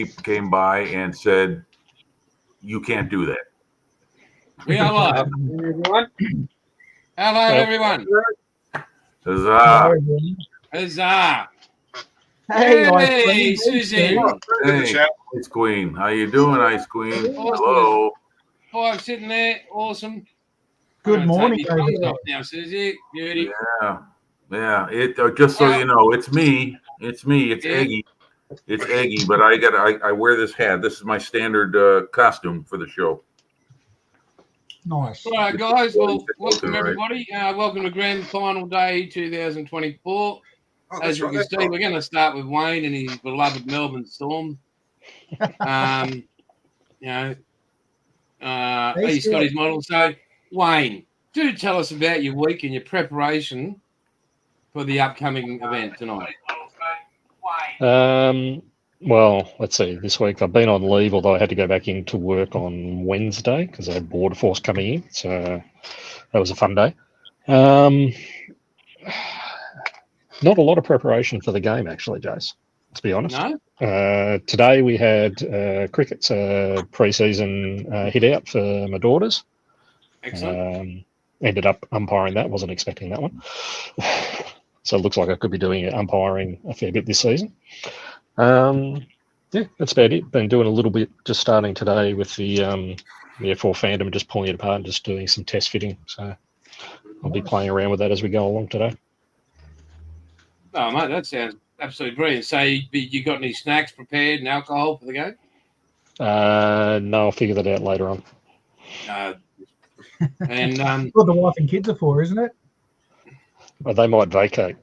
came by and said, "You can't do that." We are live. Everyone. Hello, everyone. Huzzah. Huzzah. Hey, Hey, Susie. Hey, Ice Queen. How you doing, Ice Queen? Hello. Five sitting there. Awesome. Good I'm gonna morning, take my over thumbs there. off now, Susie. Beauty. Yeah. It just so you know, it's me. It's me. It's Yeah. Eggy. It's Eggy. But I wear this hat. This is my standard costume for the show. Nice. All right, guys. Well, welcome Right. everybody. Welcome to Grand Final Day 2024. As you can see, we're going to start with Wayne and his beloved Melbourne Storm. You know, he's got his model. So, Wayne, do tell us about your week and your preparation for the upcoming event tonight. Well, let's see. This week I've been on leave, although I had to go back into work on Wednesday because I had Border Force coming in. So that was a fun day. Not a lot of preparation for the game, actually, Jace, to be honest. No? Today we had cricket's pre-season hit out for my daughters. Excellent. Ended up umpiring that. Wasn't expecting that one. So it looks like I could be doing umpiring a fair bit this season. Yeah, that's about it. Been doing a little bit, just starting today with the F4 Phantom, just pulling it apart and just doing some test fitting. So I'll be playing around with that as we go along today. Oh, mate, that sounds absolutely brilliant. So you got any snacks prepared and alcohol for the game? No, I'll figure that out later on. And That's what the wife and kids are for, isn't it? Well, they might vacate.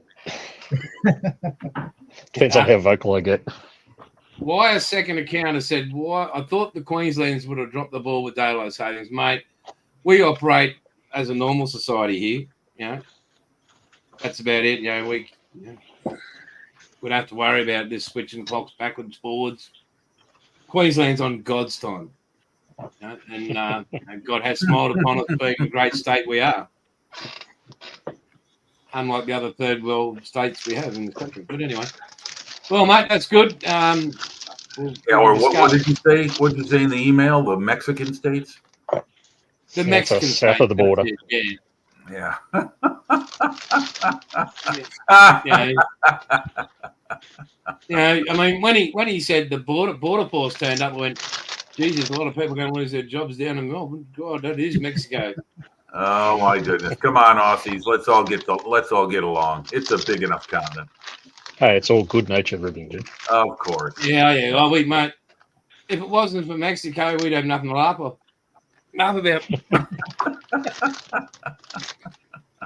Depends on how vocal I get. Why a second accounter said, "Why I thought the Queenslanders would have dropped the ball with daylight savings, mate. We operate as a normal society here. You know, that's about it. You know, we don't have to worry about this switching clocks backwards, forwards. Queensland's on God's time, you know, and God has smiled upon us being a great state we are, unlike the other third world states we have in this country. But anyway, well, mate, that's good. What did you say? What did you say in the email? The Mexican states? The Mexican south of the border. Yeah. I mean, when he said the border force turned up, I went, Jesus, a lot of people are going to lose their jobs down in Melbourne. God, that is Mexico. Oh my goodness! Come on, Aussies. Let's all get along. It's a big enough continent. Hey, it's all good natured ribbing, dude. Of course. Yeah. Well, mate, if it wasn't for Mexico, we'd have nothing to laugh about.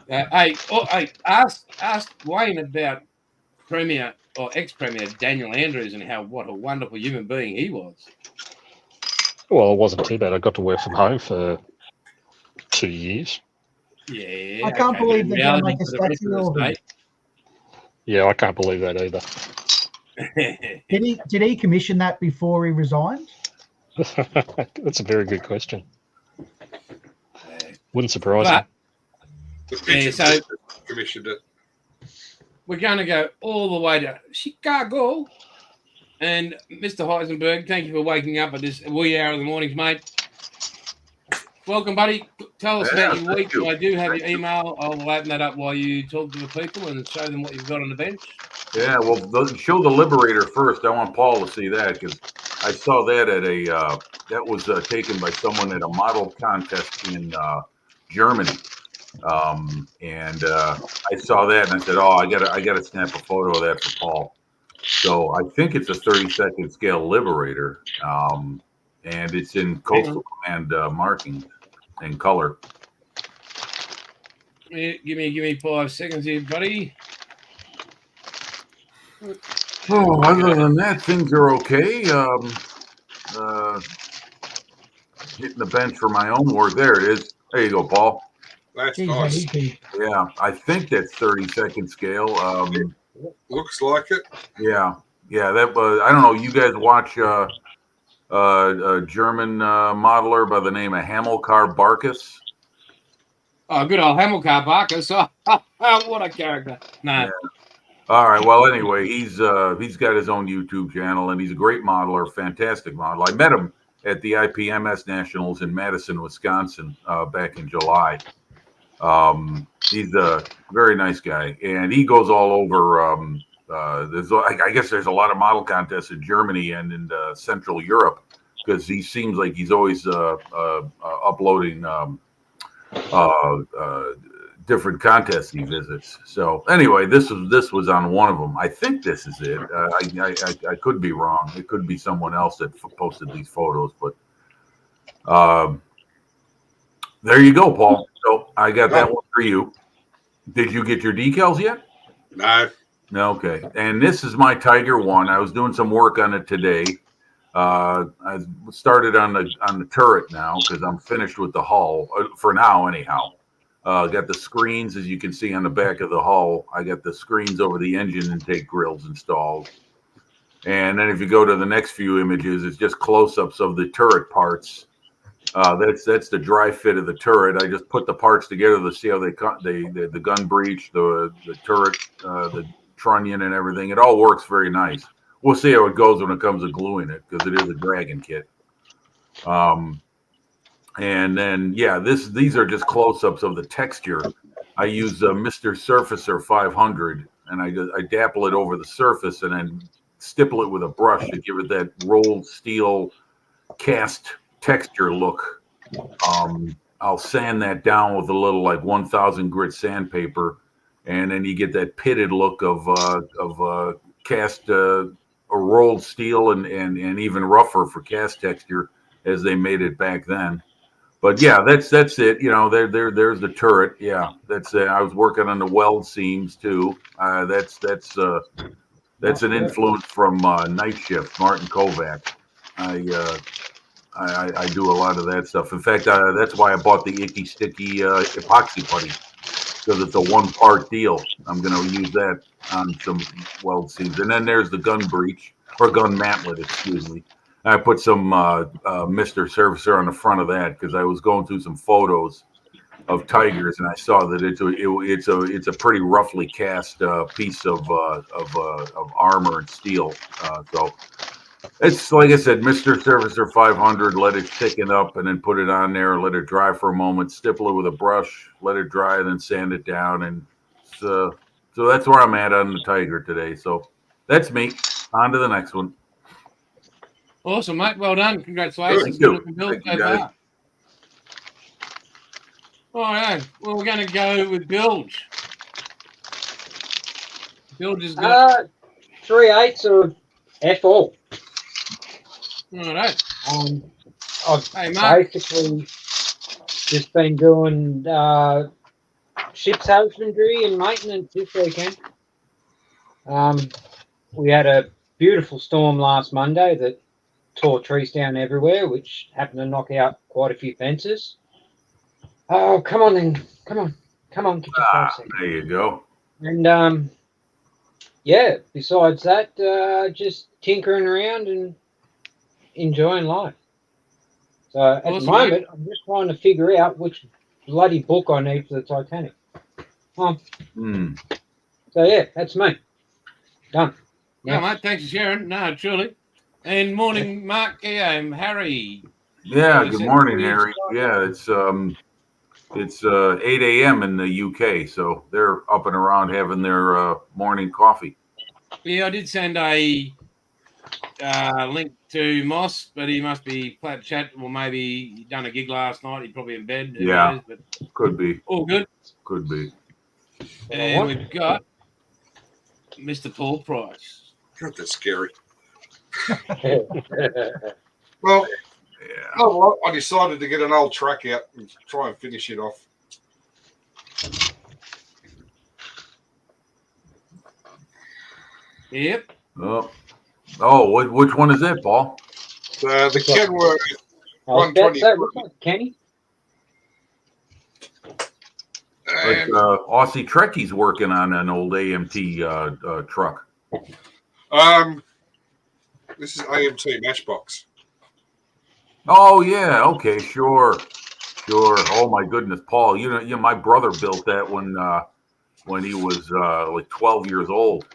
Hey, ask Wayne about Premier or ex-Premier Daniel Andrews and what a wonderful human being he was. Well, it wasn't too bad. I got to work from home for 2 years. Yeah. I can't believe they're going to make a statue of him. Yeah, I can't believe that either. Did he commission that before he resigned? That's a very good question. Wouldn't surprise me. So commissioned it. We're going to go all the way to Chicago. And Mr. Heisenberg, thank you for waking up at this wee hour of the mornings, mate. Welcome, buddy. Tell us about your week. I do have your email. I'll open that up while you talk to the people and show them what you've got on the bench. Yeah, well, show the Liberator first. I want Paul to see that because I saw that at that was taken by someone at a model contest in Germany. And I saw that and I said, "Oh, I gotta snap a photo of that for Paul." So I think it's a 32nd scale Liberator, and it's in Coastal Command marking and color. Give me 5 seconds here, buddy. Oh, other than that, things are okay. Hitting the bench for my own work. There it is. There you go, Paul. That's nice. Yeah, I think that's 32nd scale. Looks like it. Yeah. That was. I don't know. You guys watch a German modeler by the name of Hamilcar Barkas? Oh, good old Hamilcar Barkas. Oh, what a character! No. Yeah. All right. Well, anyway, he's got his own YouTube channel, and he's a great modeler, fantastic model. I met him at the IPMS Nationals in Madison, Wisconsin, back in July. He's a very nice guy, and he goes all over. I guess there's a lot of model contests in Germany and in Central Europe because he seems like he's always uploading different contests he visits. So anyway, this was on one of them. I think this is it. I could be wrong. It could be someone else that posted these photos, but there you go, Paul. So I got that one for you. Did you get your decals yet? No. Okay. And this is my Tiger one. I was doing some work on it today. I started on the turret now because I'm finished with the hull for now, anyhow. Got the screens, as you can see on the back of the hull. I got the screens over the engine intake grills installed. And then if you go to the next few images, it's just close-ups of the turret parts. That's the dry fit of the turret. I just put the parts together to see how the gun breech, the turret, the trunnion, and everything. It all works very nice. We'll see how it goes when it comes to gluing it because it is a Dragon kit. And then, yeah, these are just close-ups of the texture. I use Mr. Surfacer 500, and I dapple it over the surface and then stipple it with a brush to give it that rolled steel cast texture look. I'll sand that down with a little like 1000 grit sandpaper, and then you get that pitted look of cast or rolled steel and even rougher for cast texture as they made it back then. But yeah, that's it. You know, there's the turret. Yeah, that's I was working on the weld seams too. That's an influence from Night Shift, Martin Kovac. I do a lot of that stuff. In fact, that's why I bought the Icky Sticky epoxy putty, because it's a one-part deal. I'm going to use that on some weld seams. And then there's the gun breech, or gun mantlet, excuse me. I put some Mr. Surfacer on the front of that because I was going through some photos of Tigers, and I saw that it's a pretty roughly cast piece of armor and steel. So it's like I said, Mr. Surfacer 500. Let it thicken up, and then put it on there. Let it dry for a moment. Stipple it with a brush. Let it dry, and then sand it down. And so that's where I'm at on the Tiger today. So that's me. On to the next one. Awesome, mate. Well done. Congratulations. Good. Build Thank you, so guys. far. All right. Well, we're going to go with Bilge. Bilge has got 3/8 of F all. all right. I've Hey, Mark. basically just been doing ship's husbandry and maintenance this weekend. We had a beautiful storm last Monday that tore trees down everywhere, which happened to knock out quite a few fences. Oh, come on then. Come on, get your face in. There you go. And yeah, besides that, just tinkering around and enjoying life. So at the Awesome, moment, I'm just trying to figure out which bloody book I need for the Titanic. So yeah, that's me. Done. Yeah, mate. Thanks for sharing. No, truly. And morning, Mark. Harry. Yeah, good morning, Harry. Yeah, it's 8 a.m. in the UK, so they're up and around having their morning coffee. Yeah, I did send a link to Moss, but he must be flat chat, or maybe he done a gig last night. He's probably in bed. Who Yeah. knows, but Could be. all good. Could be. And we've got Mr. Paul Price. God, that's scary. Yeah. Well, Yeah. I decided to get an old track out and try and finish it off. Yep. Oh, which one is it, Paul? The Kenworth I was about to say, 123. what's that, Kenny? Like, Aussie Trekkie's working on an old AMT truck. This is AMT Matchbox. Oh yeah, okay, sure. Oh my goodness, Paul, you know, my brother built that when he was like 12 years old.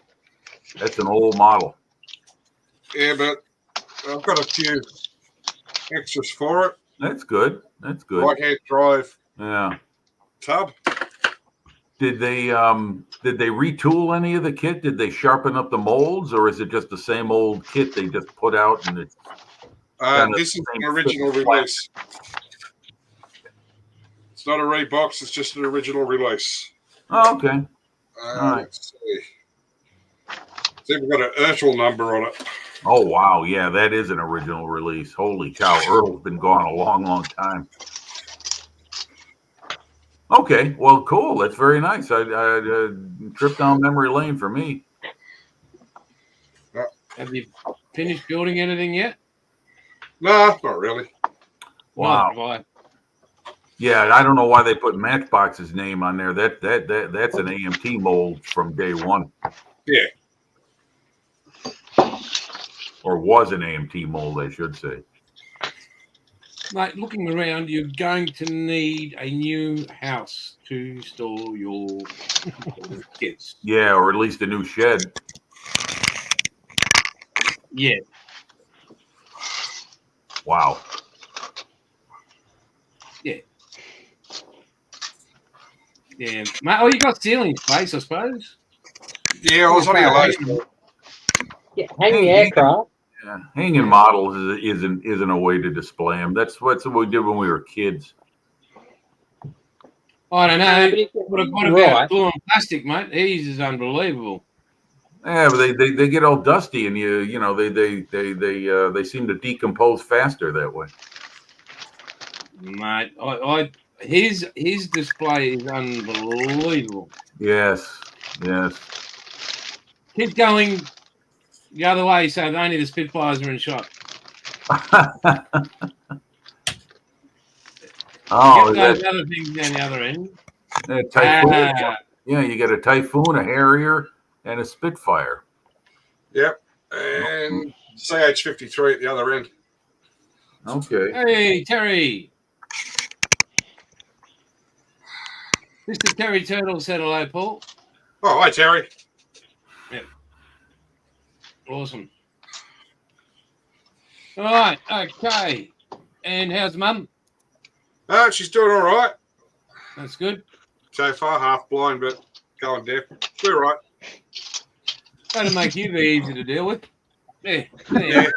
That's an old model. Yeah, but I've got a few extras for it. That's good. That's good. Right hand drive Yeah. tub. Did they retool any of the kit? Did they sharpen up the molds, or is it just the same old kit they just put out and it's kinda This is same an original fit release. It's not a rebox. It's just an original release. oh, okay. right. Let's see. See, we've got an Ertl number on it. Oh wow, yeah, that is an original release. Holy cow, Earl's been gone a long, long time. Okay, well, cool. That's very nice. I trip down memory lane for me. Have you finished building anything yet? No, not really. Wow. Not have I. Yeah, I don't know why they put Matchbox's name on there. That's an AMT mold from day one. Yeah. Or was an AMT mold, I should say. Mate, looking around, you're going to need a new house to store your kids. Yeah, or at least a new shed. Yeah. Wow. Yeah. Mate, oh, you got ceiling space, I suppose. Yeah, I was only allowed. Yeah, hanging aircraft. Yeah, hanging models isn't a way to display them. That's what we did when we were kids. I don't Yeah, know. but if- What about right. glue and plastic, mate? These is unbelievable. Yeah, but they get all dusty, and you know they seem to decompose faster that way. Mate, his display is unbelievable. Yes, yes. Keep going the other way, so only the Spitfires are in shot. Oh, Get is those other things down the other end. that Typhoon? Ah, Yeah, you got a Typhoon, a Harrier, and a Spitfire. Yep. And CH-53 at the other end. Okay. hey, Terry. Mr. Terry Turtle said hello, Paul. Oh, hi, Terry. Awesome. All right, okay. And how's Mum? She's doing all right. That's good. So far, half blind, but going deaf. We're right. That'll make you very easy to deal with. Yeah. Yeah.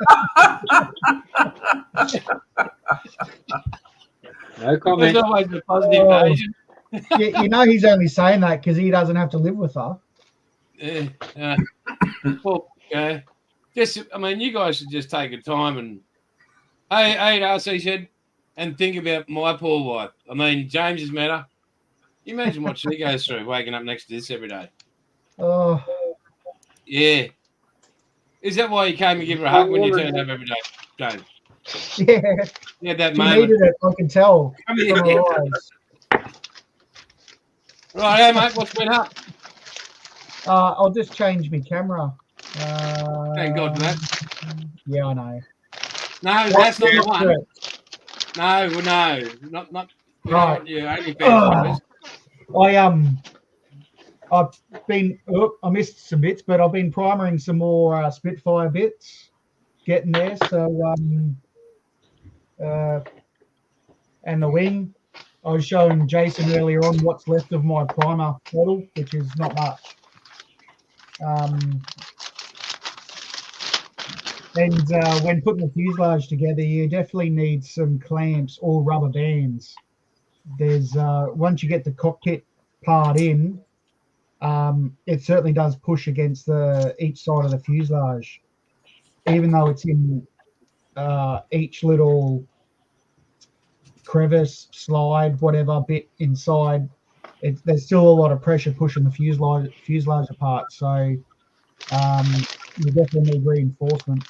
No There's comment. always a positive Oh. Asian. You know he's only saying that because he doesn't have to live with her. Yeah. Well, just, I mean, you guys should just take a time and, hey, RC Shed, and think about my poor wife. I mean, James has met her. You imagine what she goes through waking up next to this every day. Oh, Yeah. Is that why you came and give her a hug when you turned up every day, James? yeah. You had that She moment. needed it. I can tell Come from here. her eyes. Right, hey, mate, what's been up? I'll just change my camera. Thank God for that. Yeah, I know. No, that's not the one. Good. No, not Right. Yeah, only Oh. I've been. I missed some bits, but I've been primering some more Spitfire bits, getting there. So and the wing. I was showing Jason earlier on what's left of my primer model, which is not much. And when putting the fuselage together, you definitely need some clamps or rubber bands. There's once you get the cockpit part in, it certainly does push against each side of the fuselage, even though it's in each little crevice, slide, whatever bit inside. There's still a lot of pressure pushing the fuselage apart. So you definitely need reinforcements.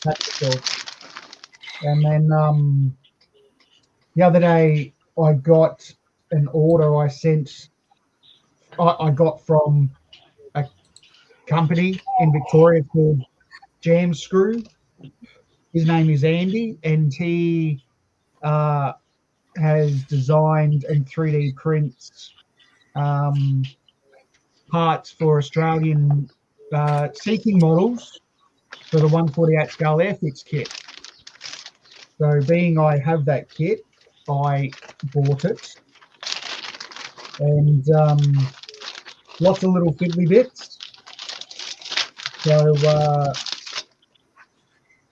That's for sure. And then the other day I got an order I got from a company in Victoria called Jam Screw. His name is Andy, and he has designed and 3D prints parts for Australian Seeking models for the 148 scale Airfix kit. So being I have that kit, I bought it. And lots of little fiddly bits. So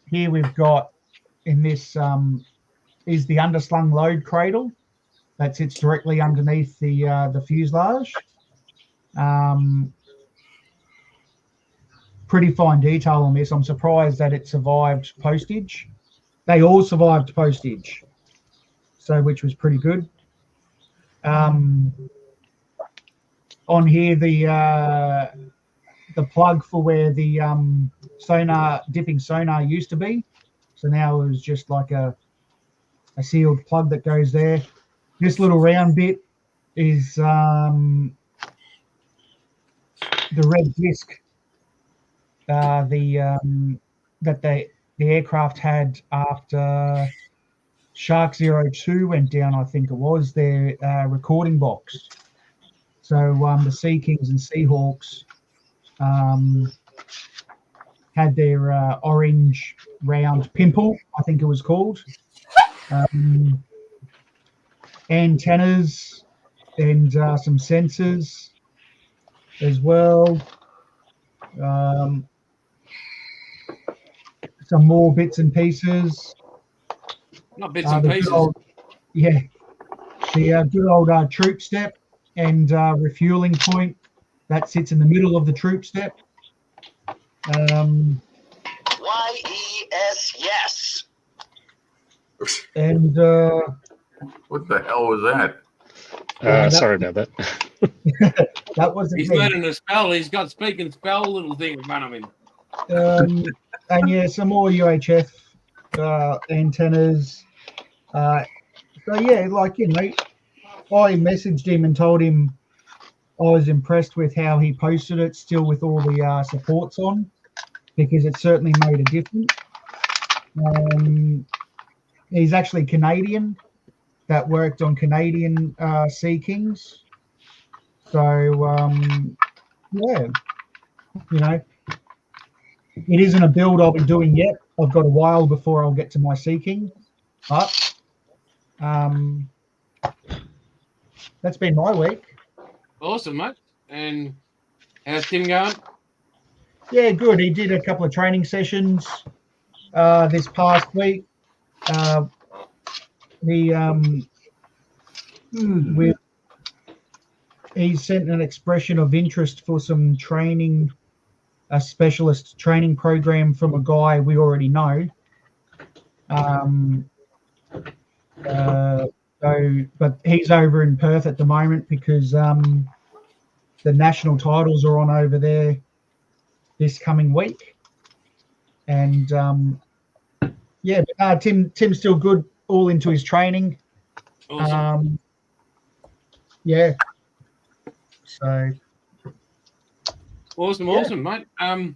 here we've got in this is the underslung load cradle that sits directly underneath the fuselage. Pretty fine detail on this. I'm surprised that it survived postage. They all survived postage, so which was pretty good. On here, the plug for where the dipping sonar used to be. So now it was just like a sealed plug that goes there. This little round bit is the red disc that the aircraft had after Shark 02 went down, I think it was, their recording box. So the Sea Kings and Seahawks had their orange round pimple, I think it was called. Antennas and some sensors as well. Some more bits and pieces. Not bits and pieces. The good old troop step and refueling point that sits in the middle of the troop step. YES, yes. And What the hell was that? Sorry about that. that wasn't He's me. learning a spell. He's got speak and spell little thing in front of him. And yeah, some more UHF antennas. So yeah, like, you know, I messaged him and told him I was impressed with how he posted it, still with all the supports on, because it certainly made a difference. He's actually Canadian, that worked on Canadian Sea Kings. So yeah, you know, it isn't a build I'll be doing yet. I've got a while before I'll get to my Sea King, but that's been my week. Awesome, mate. And how's Tim going? Yeah, good. He did a couple of training sessions this past week. He sent an expression of interest for some training, a specialist training program from a guy we already know. But he's over in Perth at the moment because the national titles are on over there this coming week. And yeah, but, Tim's still good, all into his training. Awesome. Yeah. So Awesome, mate. come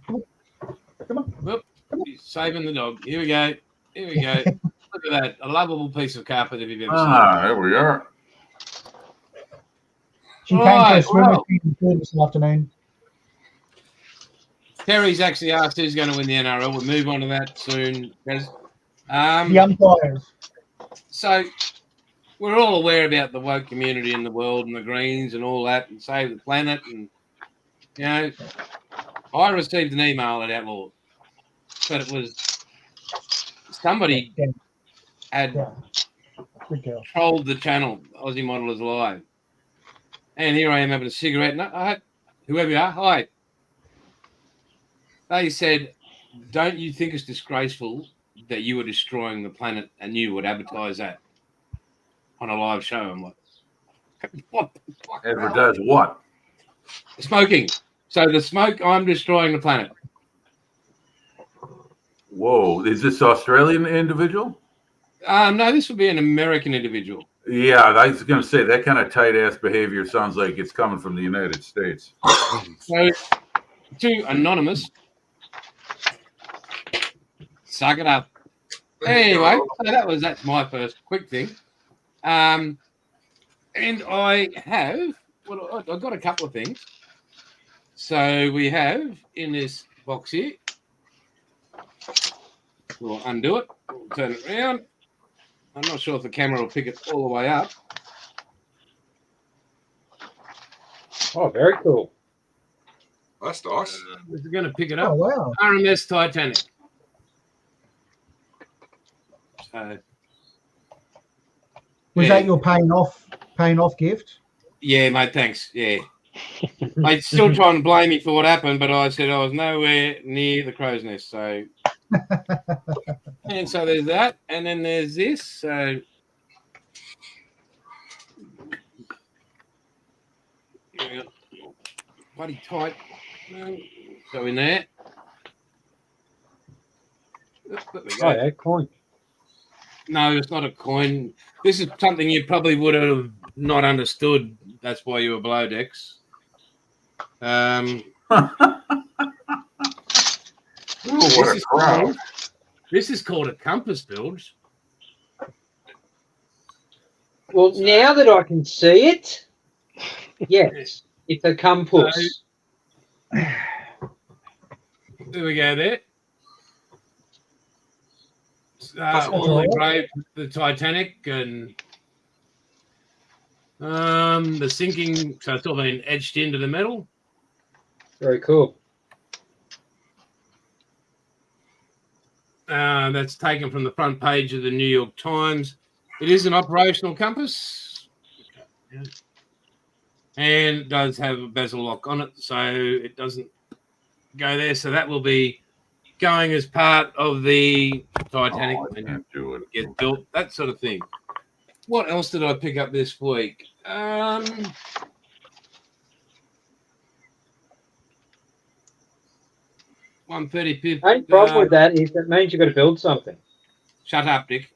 on. Whoop, he's saving the dog. Here we go. Look at that. A lovable piece of carpet if you've ever seen it. There we are. She came Right, to a swim well. with me this afternoon. Terry's actually asked who's going to win the NRL. We'll move on to that soon, Des. The umpires. So we're all aware about the woke community in the world and the Greens and all that and Save the Planet. And, you know, I received an email at Outlaw, but it was somebody Yeah. had Yeah. Good girl. trolled the channel, Aussie Modelers Live. And here I am having a cigarette. And whoever you are, hi. They said, don't you think it's disgraceful that you were destroying the planet and you would advertise that on a live show? I'm like, what the fuck? Advertise what? Smoking. So the smoke, I'm destroying the planet. Whoa, is this Australian individual? No, this would be an American individual. Yeah, I was going to say that kind of tight ass behavior sounds like it's coming from the United States. So, to Anonymous, suck it up. Anyway, so that's my first quick thing. And I have, well, I've got a couple of things. So we have in this box here. We'll undo it. We'll turn it around. I'm not sure if the camera will pick it all the way up. Oh, very cool. That's nice. Is it going to pick it Oh up? wow! RMS Titanic. So, Was yeah. that your paying off gift? Yeah, mate, thanks. Yeah. Mate, still trying to blame me for what happened, but I said I was nowhere near the crow's nest. So, and so there's that. And then there's this. So, yeah, bloody tight. Go in there. There we go. Oh, yeah, coin. No, it's not a coin. This is something you probably would have not understood. That's why you were below decks. Oh, what a crowd. This is called a compass bilge. Well, now that I can see it, yes, it's a compass. There we go there. That's All engraved the Titanic and the sinking, so it's all been etched into the metal. Very cool. That's taken from the front page of the New York Times. It is an operational compass. Yeah. And it does have a bezel lock on it, so it doesn't go there. So that will be going as part of the Titanic Oh, I when can't do it. it gets built, that sort of thing. What else did I pick up this week? 135th. Only problem with that is that means you've got to build something. Shut up, Dick.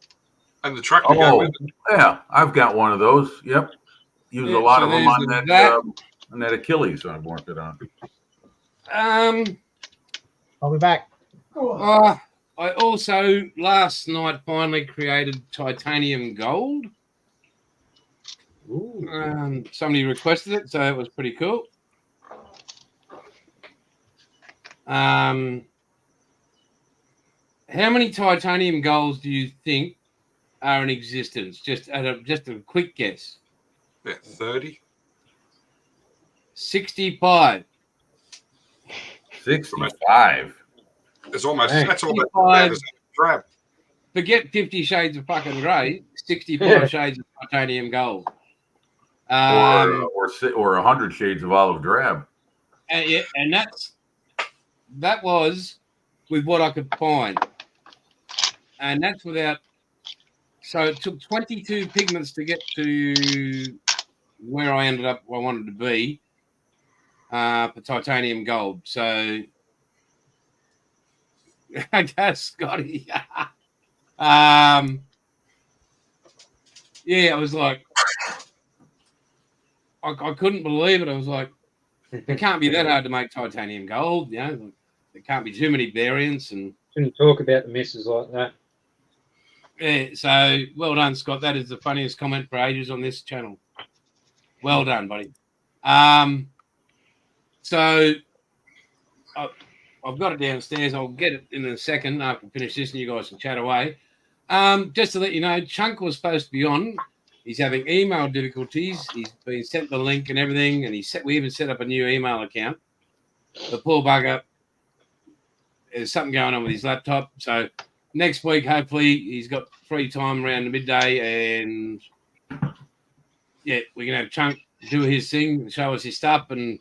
And the truck to go Oh, with it. yeah, I've got one of those. Yep. Use Yeah, a lot so of them there's on that. that Achilles I've worked it on. I'll be back. I also last night finally created titanium gold. Ooh. Somebody requested it, so it was pretty cool. How many titanium golds do you think are in existence? Just a quick guess. Yeah, 30. 65. 65. It's almost, Dang. that's almost 65. as drab. Forget 50 Shades of fucking grey. 65 shades of titanium gold. Or 100 shades of olive drab. And that was with what I could find, and that's without. So it took 22 pigments to get to where I ended up. I wanted to be for titanium gold. So I guess Scotty. Yeah, I was like, I couldn't believe it. I was like, it can't be that hard to make titanium gold. You know, there can't be too many variants. And Shouldn't talk about the misses like that. yeah, so well done, Scott. That is the funniest comment for ages on this channel. Well done, buddy. So I've got it downstairs. I'll get it in a second after I finish this, and you guys can chat away. Just to let you know, Chunk was supposed to be on. He's having email difficulties. He's been sent the link and everything, and we even set up a new email account. The poor bugger, there's something going on with his laptop. So next week, hopefully, he's got free time around the midday, and yeah, we can have Chunk do his thing and show us his stuff, and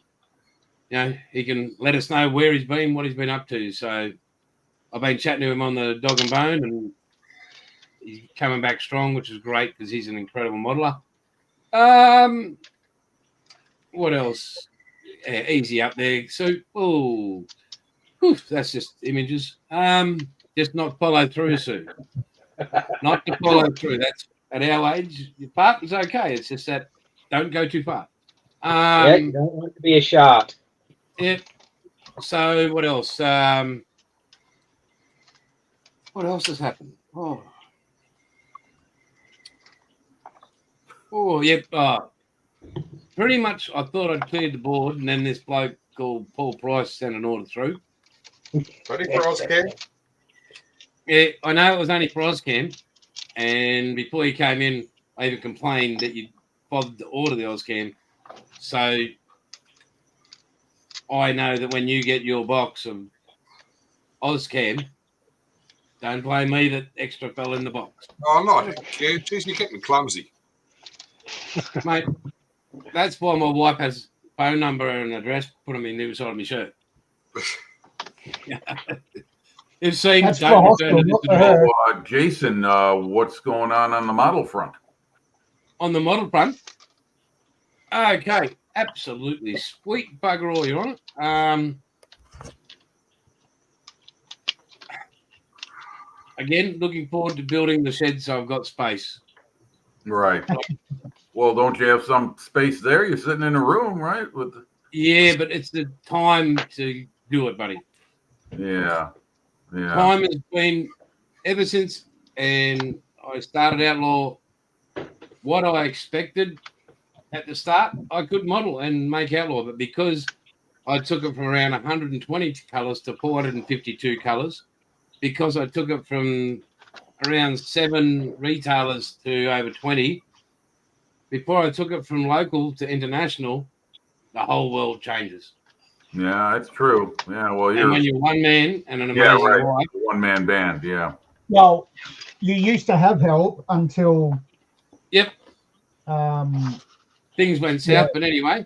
you know, he can let us know where he's been, what he's been up to. So I've been chatting to him on the Dog and Bone, and he's coming back strong, which is great because he's an incredible modeler. What else? Yeah, easy up there. So, that's just images. Just not follow through, Sue. Not to follow through. That's at our age. Your partner's okay. It's just that don't go too far. Yeah, you don't want to be a shark. Yeah. So what else? What else has happened? Oh, yep. Pretty much, I thought I'd cleared the board, and then this bloke called Paul Price sent an order through. Ready for Ozcam? Yeah, I know it was only for Ozcam, and before you came in, I even complained that you bothered to order the Ozcam. So I know that when you get your box of Ozcam, don't blame me that extra fell in the box. Oh, not okay. Jeez, you're getting clumsy. Mate, that's why my wife has phone number and address put on the side of my shirt. If seen, That's don't for return to hospital, this not for address. her. Jason, what's going on the model front? On the model front. Okay, absolutely sweet bugger all, Your Honour. Again, looking forward to building the shed so I've got space. Right. Well, don't you have some space there? You're sitting in a room, right? Yeah, but it's the time to do it, buddy. Yeah. Time has been ever since, and I started Outlaw. What I expected at the start, I could model and make Outlaw, but because I took it from around 120 colours to 452 colours, because I took it from around 7 retailers to over 20, before I took it from local to international, the whole world changes. Yeah, it's true. Yeah, well, And when you're one man and an amazing right. wife, One-man band, yeah. Well, you used to have help until yep, things went south. Yeah. But anyway,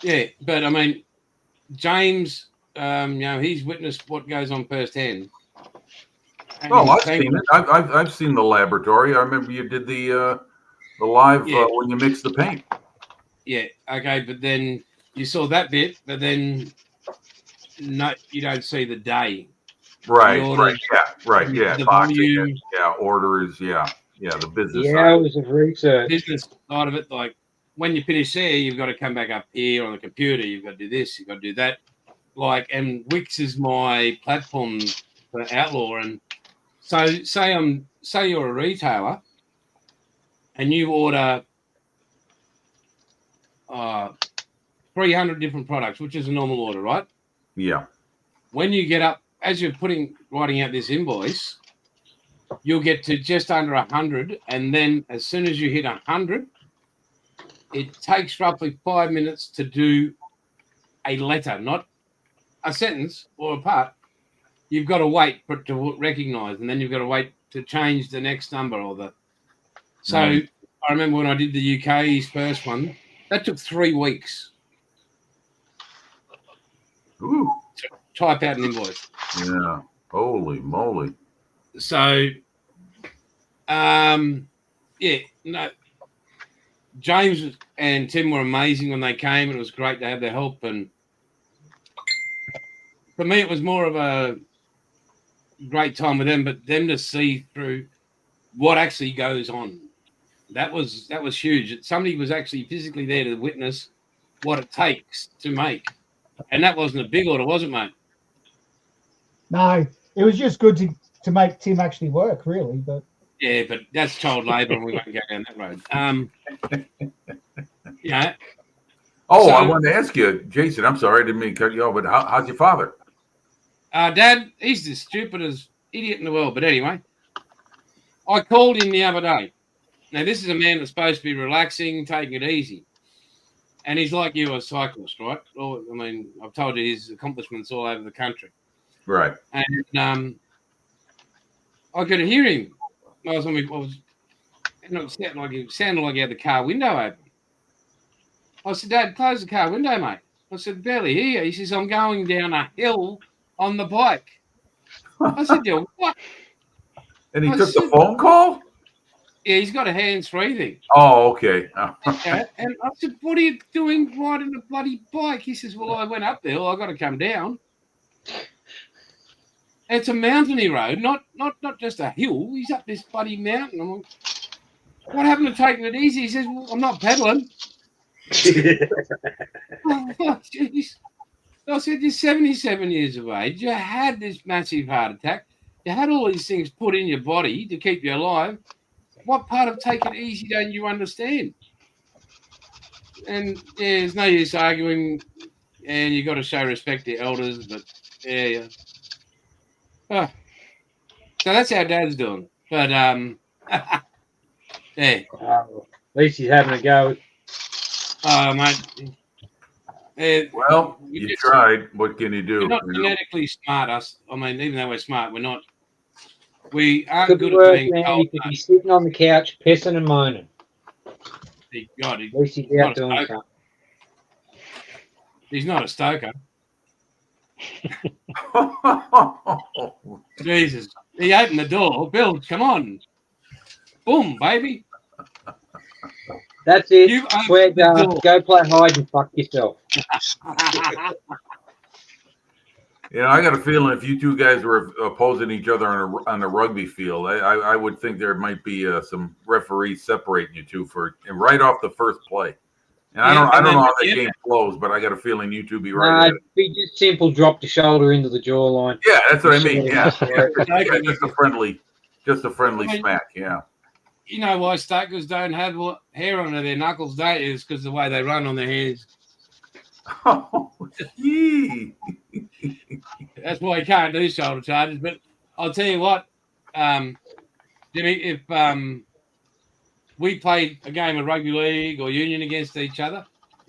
yeah. But I mean, James, he's witnessed what goes on firsthand. And Oh, I've thank- seen it. I've seen the laboratory. I remember you did the live Yeah. when you mix the paint. Yeah, okay, but then you saw that bit, but then no, you don't see the day. Right, The order, yeah. the Boxing volume, it, yeah, orders, yeah, the business The side. hours of research. business side of it. Like when you finish there, you've got to come back up here on the computer. You've got to do this. You've got to do that. Like, and Wix is my platform for Outlaw. And so, say you're a retailer, and you order 300 different products, which is a normal order, right? Yeah, When you get up, as you're writing out this invoice, you'll get to just under 100, and then as soon as you hit 100, it takes roughly 5 minutes to do a letter, not a sentence or a part. You've got to wait for it to recognize, and then you've got to wait to change the next number or the. So I remember when I did the UK's first one, that took 3 weeks ooh, to type out an invoice. yeah. Holy moly! So, yeah, no. James and Tim were amazing when they came, and it was great to have their help. And for me, it was more of a great time with them, but them to see through what actually goes on. That was huge. Somebody was actually physically there to witness what it takes to make, and that wasn't a big order, was it, mate? no, it was just good to make Tim actually work, really. But Yeah, but that's child labour, and we won't go down that road. Yeah. Oh, So- I wanted to ask you, Jason. I'm sorry, I didn't mean to cut you off. But how's your father? Dad, he's the stupidest idiot in the world. But anyway, I called him the other day. Now, this is a man that's supposed to be relaxing, taking it easy. And he's like you, a cyclist, right? Well, I mean, I've told you his accomplishments all over the country. Right. And I could hear him. It sounded like he had the car window open. I said, Dad, close the car window, mate. I said, barely hear you. He says, I'm going down a hill on the bike. I said, yeah, what? And he I took the said- phone call? Yeah, he's got a hands-free thing. Oh, okay. Yeah, and I said, what are you doing riding a bloody bike? He says, well, I went up there. Well, I got to come down. It's a mountainy road, not just a hill. He's up this bloody mountain. I'm like, what happened to taking it easy? He says, well, I'm not pedaling. Oh, jeez. I said, you're 77 years of age. You had this massive heart attack. You had all these things put in your body to keep you alive. What part of take it easy don't you understand? And yeah, there's no use arguing, and you got to show respect to elders. But yeah. Oh, so that's how Dad's doing. But yeah. At least he's having a go. Oh, mate. Well, we you just- tried. What can you do? We're not you know? genetically smart. Us. I mean, even though we're smart, we're not. We aren't Could good be at worse being now. told. He could be sitting on the couch, pissing and moaning. God, At least he's Not out a doing stoker. something. he's not a stoker. Jesus. He opened the door. Bill, come on. Boom, baby. That's it. You opened Swear the jar. door. Go play hide and fuck yourself. You know, I got a feeling if you two guys were opposing each other on a rugby field, I would think there might be some referees separating you two and right off the first play. And I don't know how that game flows, but I got a feeling you two be right at No, it. be just simple. Drop the shoulder into the jawline. Yeah, that's what I mean. Yeah, Yeah. yeah, just a friendly smack. Yeah. You know why stokers don't have hair on their knuckles, don't you? It's because the way they run on their hands. Oh, gee. That's why you can't do shoulder charges. But I'll tell you what, Jimmy, if we played a game of rugby league or union against each other,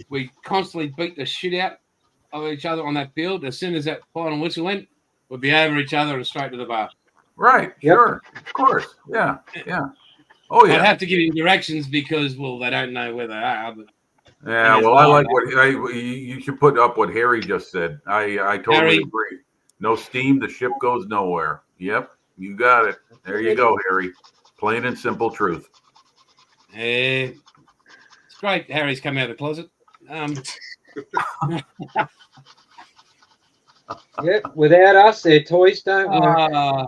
we constantly beat the shit out of each other on that field. As soon as that final whistle went, we'd be over each other and straight to the bar. Right. Yep. Sure. Of course. Yeah. Yeah. Oh I'd yeah. have to give you directions because, well, they don't know where they are. But Yeah. it's Well, I like fine. what you should put up what Harry just said. I totally Harry. agree. No steam, the ship goes nowhere. Yep. You got it. There you go, Harry. Plain and simple truth. It's great. Harry's come out of the closet. Yep. Without us, their toys don't work.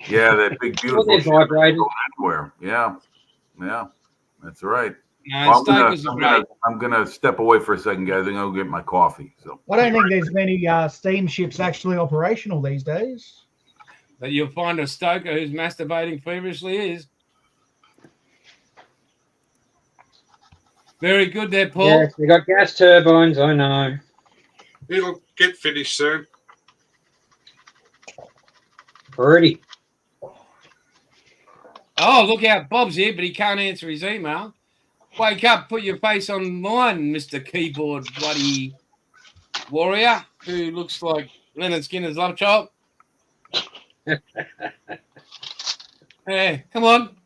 Yeah, that big Well, beautiful they're ship vibrating. goes anywhere. Yeah. Yeah. That's right. No, Well, stokers are great. I'm gonna step away for a second, guys. I'm gonna get my coffee. So I don't think there's many steamships actually operational these days. But you'll find a stoker who's masturbating feverishly is. Very good there, Paul. Yes, they got gas turbines. I know. It'll get finished soon. Pretty. Oh, look out, Bob's here, but he can't answer his email. Wake up, put your face on mine, Mr. Keyboard Bloody Warrior, who looks like Leonard Skinner's love child. Hey, come on.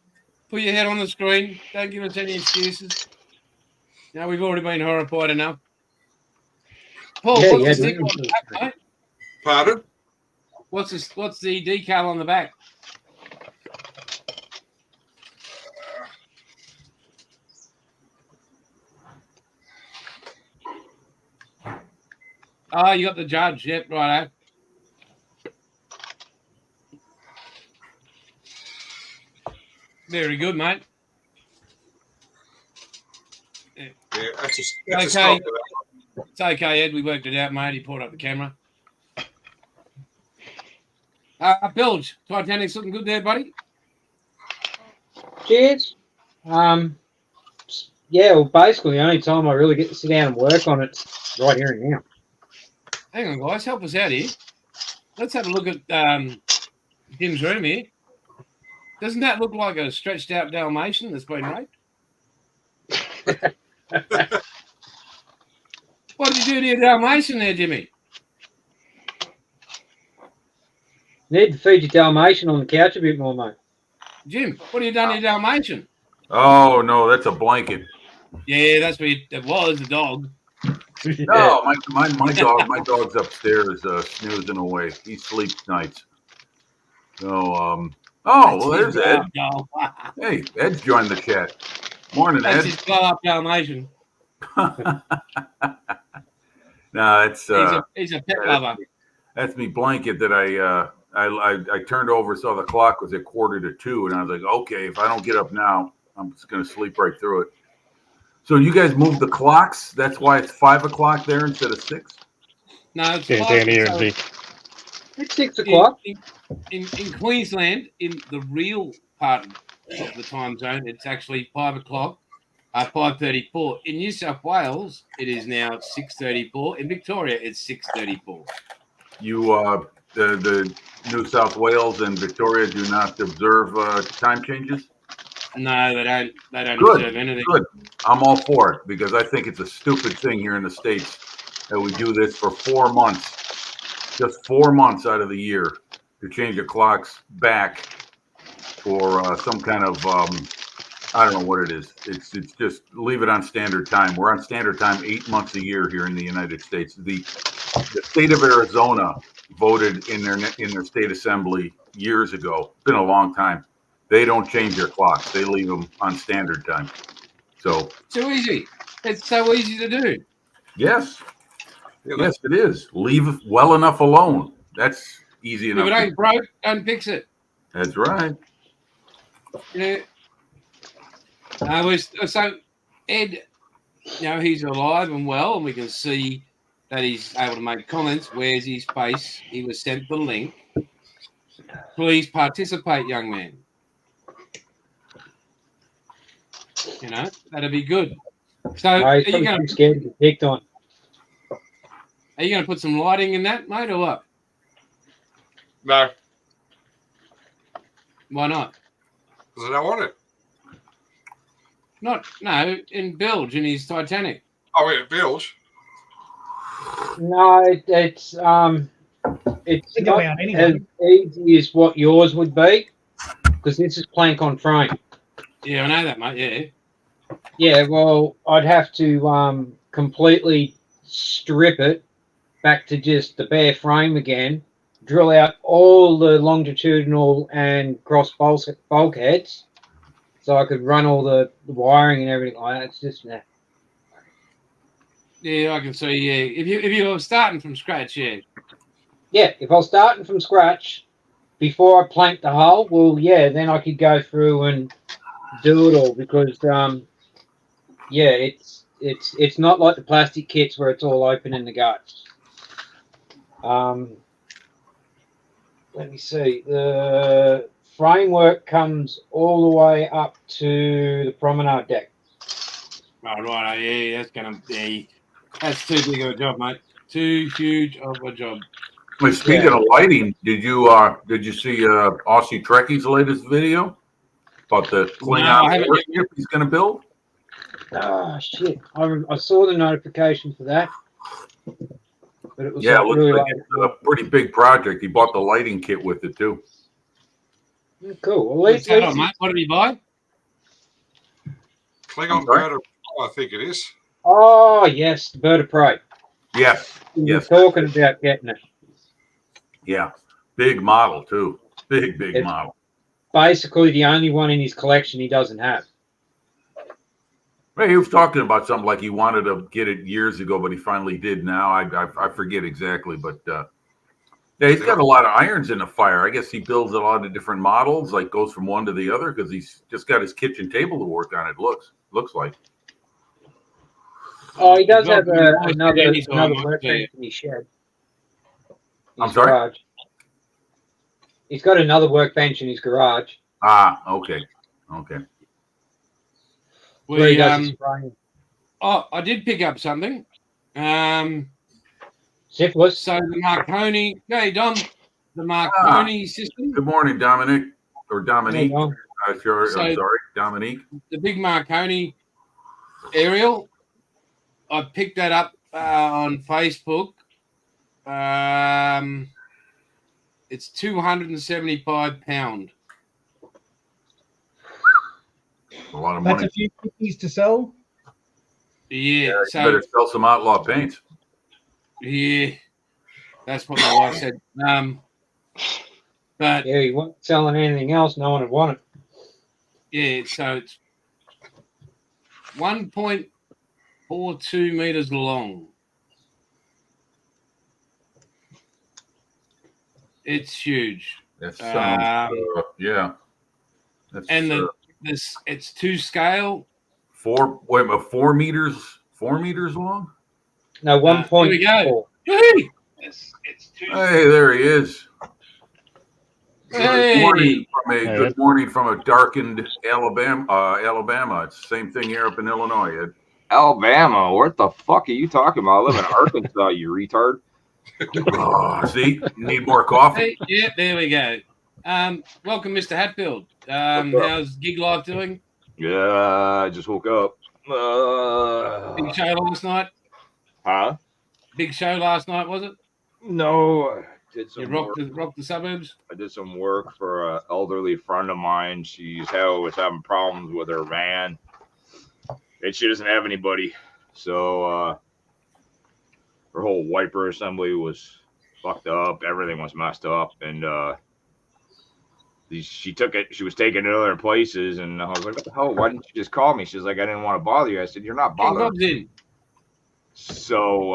Put your head on the screen. Don't give us any excuses. No, we've already been horrified enough. Paul, Yeah, what's yeah, the sticker on the back, mate? Pardon? What's the decal on the back? Oh, you got the judge. Yep, righto. Very good, mate. Yeah, that's a Okay. stop. It's okay, Ed. We worked it out, mate. He pulled up the camera. Bilge, Titanic's looking good there, buddy. Cheers. Yeah, well, basically, the only time I really get to sit down and work on it's right here and now. Hang on, guys. Help us out here. Let's have a look at Jim's room here. Doesn't that look like a stretched out Dalmatian that's been raped? What did you do to your Dalmatian there, Jimmy? Need to feed your Dalmatian on the couch a bit more, mate. Jim, what have you done to your Dalmatian? oh no, that's a blanket. Yeah, that's what it was, the dog. No, my dog's upstairs snoozing away. He sleeps nights. So oh well, there's Ed. No, Hey, Ed's joined the chat. Morning, that's Ed. his blow up Dalmatian. No, it's He's a pet lover. that's me blanket that I turned over, saw the clock was at 1:45, and I was like, okay, if I don't get up now, I'm just gonna sleep right through it. So you guys moved the clocks. That's why it's 5 o'clock there instead of 6. No, it's Yeah, five, down here, so Vic. It's 6 o'clock. in Queensland, in the real part of the time zone, it's actually 5 o'clock. 5:34. In New South Wales, it is now 6:34. In Victoria, it's 6:34. You, the New South Wales and Victoria do not observe time changes? No, they don't. They don't Good, observe anything. Good. I'm all for it because I think it's a stupid thing here in the States that we do this for 4 months, just 4 months out of the year to change the clocks back for some kind of, I don't know what it is. It's just leave it on standard time. We're on standard time 8 months a year here in the United States. The state of Arizona voted in their state assembly years ago. It's been a long time. They don't change their clocks. They leave them on standard time. So Too easy. It's so easy to do. yes, Yeah, yes, it is. Leave it well enough alone. That's easy If enough. it ain't broke, don't fix it. That's right. Yeah. So Ed, he's alive and well, and we can see that he's able to make comments. Where's his face? He was sent the link. Please participate, young man. That'd be good. So are He's you probably going too scared to get picked on. to put some lighting in that, mate, or what? no, Why not? because I don't want it. No, in Bilge in his Titanic. Oh, it Bilge. No, it's Think not about as anyway. easy as what yours would be, because this is plank on frame. Yeah, I know that, mate. Yeah. Yeah, well, I'd have to completely strip it back to just the bare frame again, drill out all the longitudinal and cross bulkheads, so I could run all the wiring and everything like that. It's just nah. Yeah, I can see. Yeah, if you were starting from scratch, yeah. Yeah, if I was starting from scratch before I planked the hull, well, yeah, then I could go through and do it all because, yeah, it's not like the plastic kits where it's all open in the guts. Let me see. The framework comes all the way up to the promenade deck. Oh, right. Yeah, that's gonna be. That's too big of a job, mate. Too huge of a job. But speaking of lighting, did you see Aussie Trekkie's latest video about the No, I haven't Klingon warship he's going to build? Oh, shit. I saw the notification for that. But it was Yeah, it like looks really like it's a pretty big project. He bought the lighting kit with it too. cool. Well, What's that on, mate? What did he buy? Klingon sorry? bird of I think it is. Oh, yes, the bird of prey. Yes, We were yes, talking about getting it. yeah. Big model too. Big It's- model. Basically, the only one in his collection he doesn't have. Hey, he was talking about something like he wanted to get it years ago, but he finally did now. I forget exactly, but yeah, he's got a lot of irons in the fire. I guess he builds a lot of different models, like goes from one to the other because he's just got his kitchen table to work on. It looks like. Oh, he does have Well, another he's on, workbench in his shed. I'm sorry? Garage. He's got another workbench in his garage. Ah, okay. Where he We does his spraying. I did pick up something. Syphilis. So the Marconi, hey Dom, the Marconi system, Good morning, Dominic or Dominique. Hang on. Sure, So- I'm sorry, Dominique. the big Marconi aerial. I picked that up on Facebook. It's £275. A lot of That's money. a few cookies to sell. Yeah, Yeah, you so better sell some outlaw paints. yeah, that's what my wife said. But Yeah, he wasn't selling anything else. No one would want it. yeah, so it's 1.42 meters long. It's huge. That sounds, yeah. That's, And it's to scale. 4 meters, 4 meters long. No, Here we 1.4. go. It's two. Hey, there he is. Hey, Good morning from a darkened Alabama. It's the same thing here up in Illinois. Alabama, what the fuck are you talking about? I live in Arkansas, you retard. See, need more coffee. hey, yeah, there we go. Welcome, Mr. Hatfield. How's gig life doing? Yeah, I just woke up. Big show last night. Huh? Big show last night, was it? No, I did You some rocked work. the suburbs. I did some work for an elderly friend of mine. Was having problems with her van, and she doesn't have anybody. So her whole wiper assembly was fucked up. Everything was messed up, and she took it. She was taking it other places, and I was like, "What the hell? Why didn't you just call me?" She's like, "I didn't want to bother you." I said, "You're not King bothering." Bob's in. So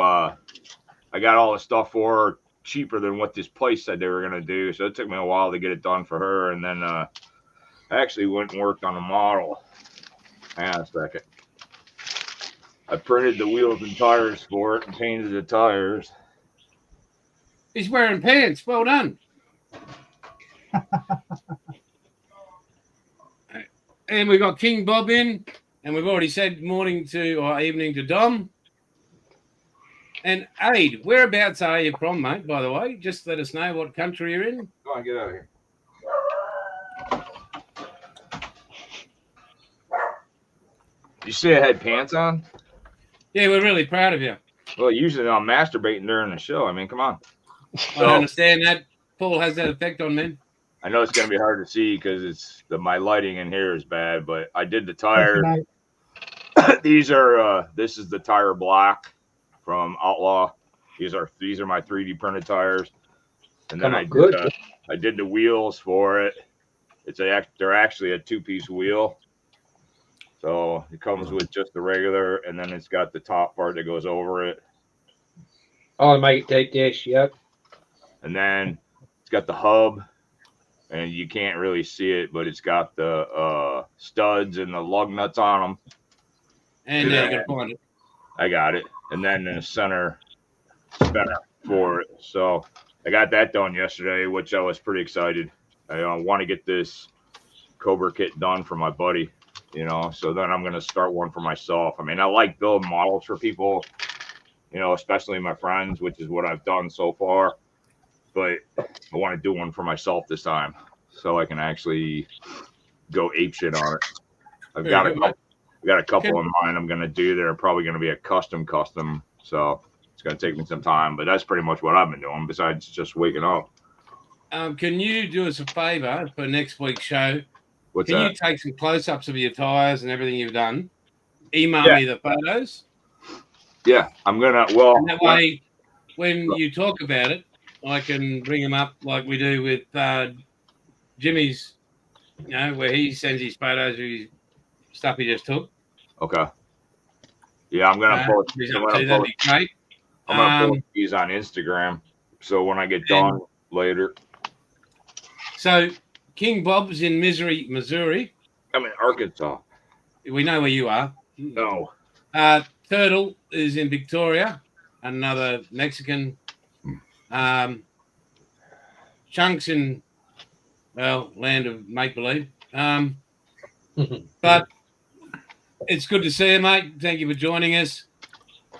I got all the stuff for her cheaper than what this place said they were gonna do. So it took me a while to get it done for her, and then I actually went and worked on a model. Hang on a second. I printed the wheels and tires for it and painted the tires. He's wearing pants. Well done. And we got King Bob in, and we've already said morning to or evening to Dom. And Aid, whereabouts are you from, mate? By the way, just let us know what country you're in. Come on, get out of here. You say I had pants on? Yeah, we're really proud of you. Well, usually I'm masturbating during the show. I mean, come on. I understand that. Paul has that effect on men. I know it's gonna be hard to see because my lighting in here is bad, but I did the tire. These are this is the tire block from Outlaw. These are my 3D printed tires, and then I did the wheels for it. They're actually a 2-piece wheel, so it comes with just the regular, and then it's got the top part that goes over it. Oh, mate, deep dish. Yep. And then it's got the hub, and you can't really see it, but it's got the studs and the lug nuts on them. And you can find it. I got it. And then in the center spinner for it. So I got that done yesterday, which I was pretty excited. I want to get this Cobra kit done for my buddy, so then I'm going to start one for myself. I mean, I like building models for people, especially my friends, which is what I've done so far. But I want to do one for myself this time so I can actually go apeshit on it. I've got a couple in mind I'm going to do. They're probably going to be a custom. So it's going to take me some time, but that's pretty much what I've been doing besides just waking up. Can you do us a favor for next week's show? What's Can that? you take some close-ups of your tires and everything you've done? Email me the photos. Yeah, I'm going to. Well, and that way, when you talk about it, I can bring them up like we do with Jimmy's, where he sends his photos of his stuff he just took. Okay. Yeah, I'm going to post. That'd be great. I'm going to post these on Instagram. So when I get done later. So King Bob's in Misery, Missouri. I'm in Arkansas. We know where you are. No. Turtle is in Victoria, another Mexican. Chunks in, land of make-believe. But it's good to see you, mate. Thank you for joining us.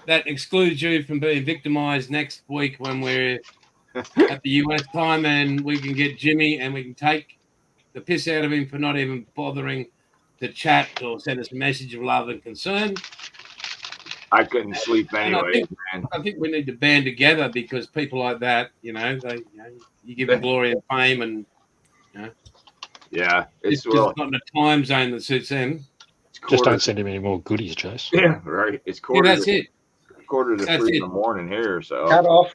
That excludes you from being victimized next week when we're at the US time and we can get Jimmy and we can take the piss out of him for not even bothering to chat or send us a message of love and concern. I couldn't sleep anyway, man. I think we need to band together because people like that, you give them glory and fame, and yeah, it's just not in a time zone that suits them. Just don't send him any more goodies, Chase. Yeah, right. It's that's it. Quarter to 3 in the morning here, so cut off.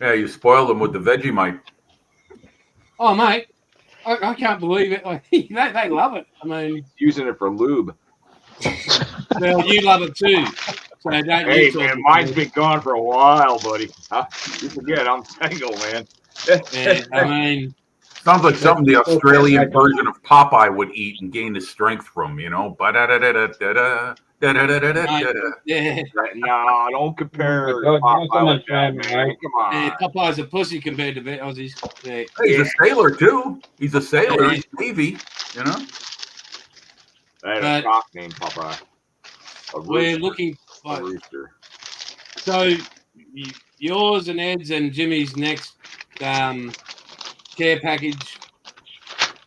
Yeah, you spoiled them with the Vegemite. Oh, mate, I can't believe it. Like, they love it. I mean, using it for lube. Well, you love it too. So don't hey, man, mine's been gone for a while, buddy. You forget I'm single, man. Yeah, I mean, sounds like something the Australian version of Popeye would eat and gain his strength from. Ba-da-da-da-da-da-da, Da-da-da-da-da-da. Yeah. No, don't compare Oh my God, Popeye someone like that, found me, man. right? Come Yeah, on. Popeye's a pussy compared to Aussies. Yeah. He's a sailor too. He's a sailor. Yeah. He's Navy. You know. I had But- a cock named Popeye. A We're rooster. looking A like, rooster. so yours and Ed's and Jimmy's next care package.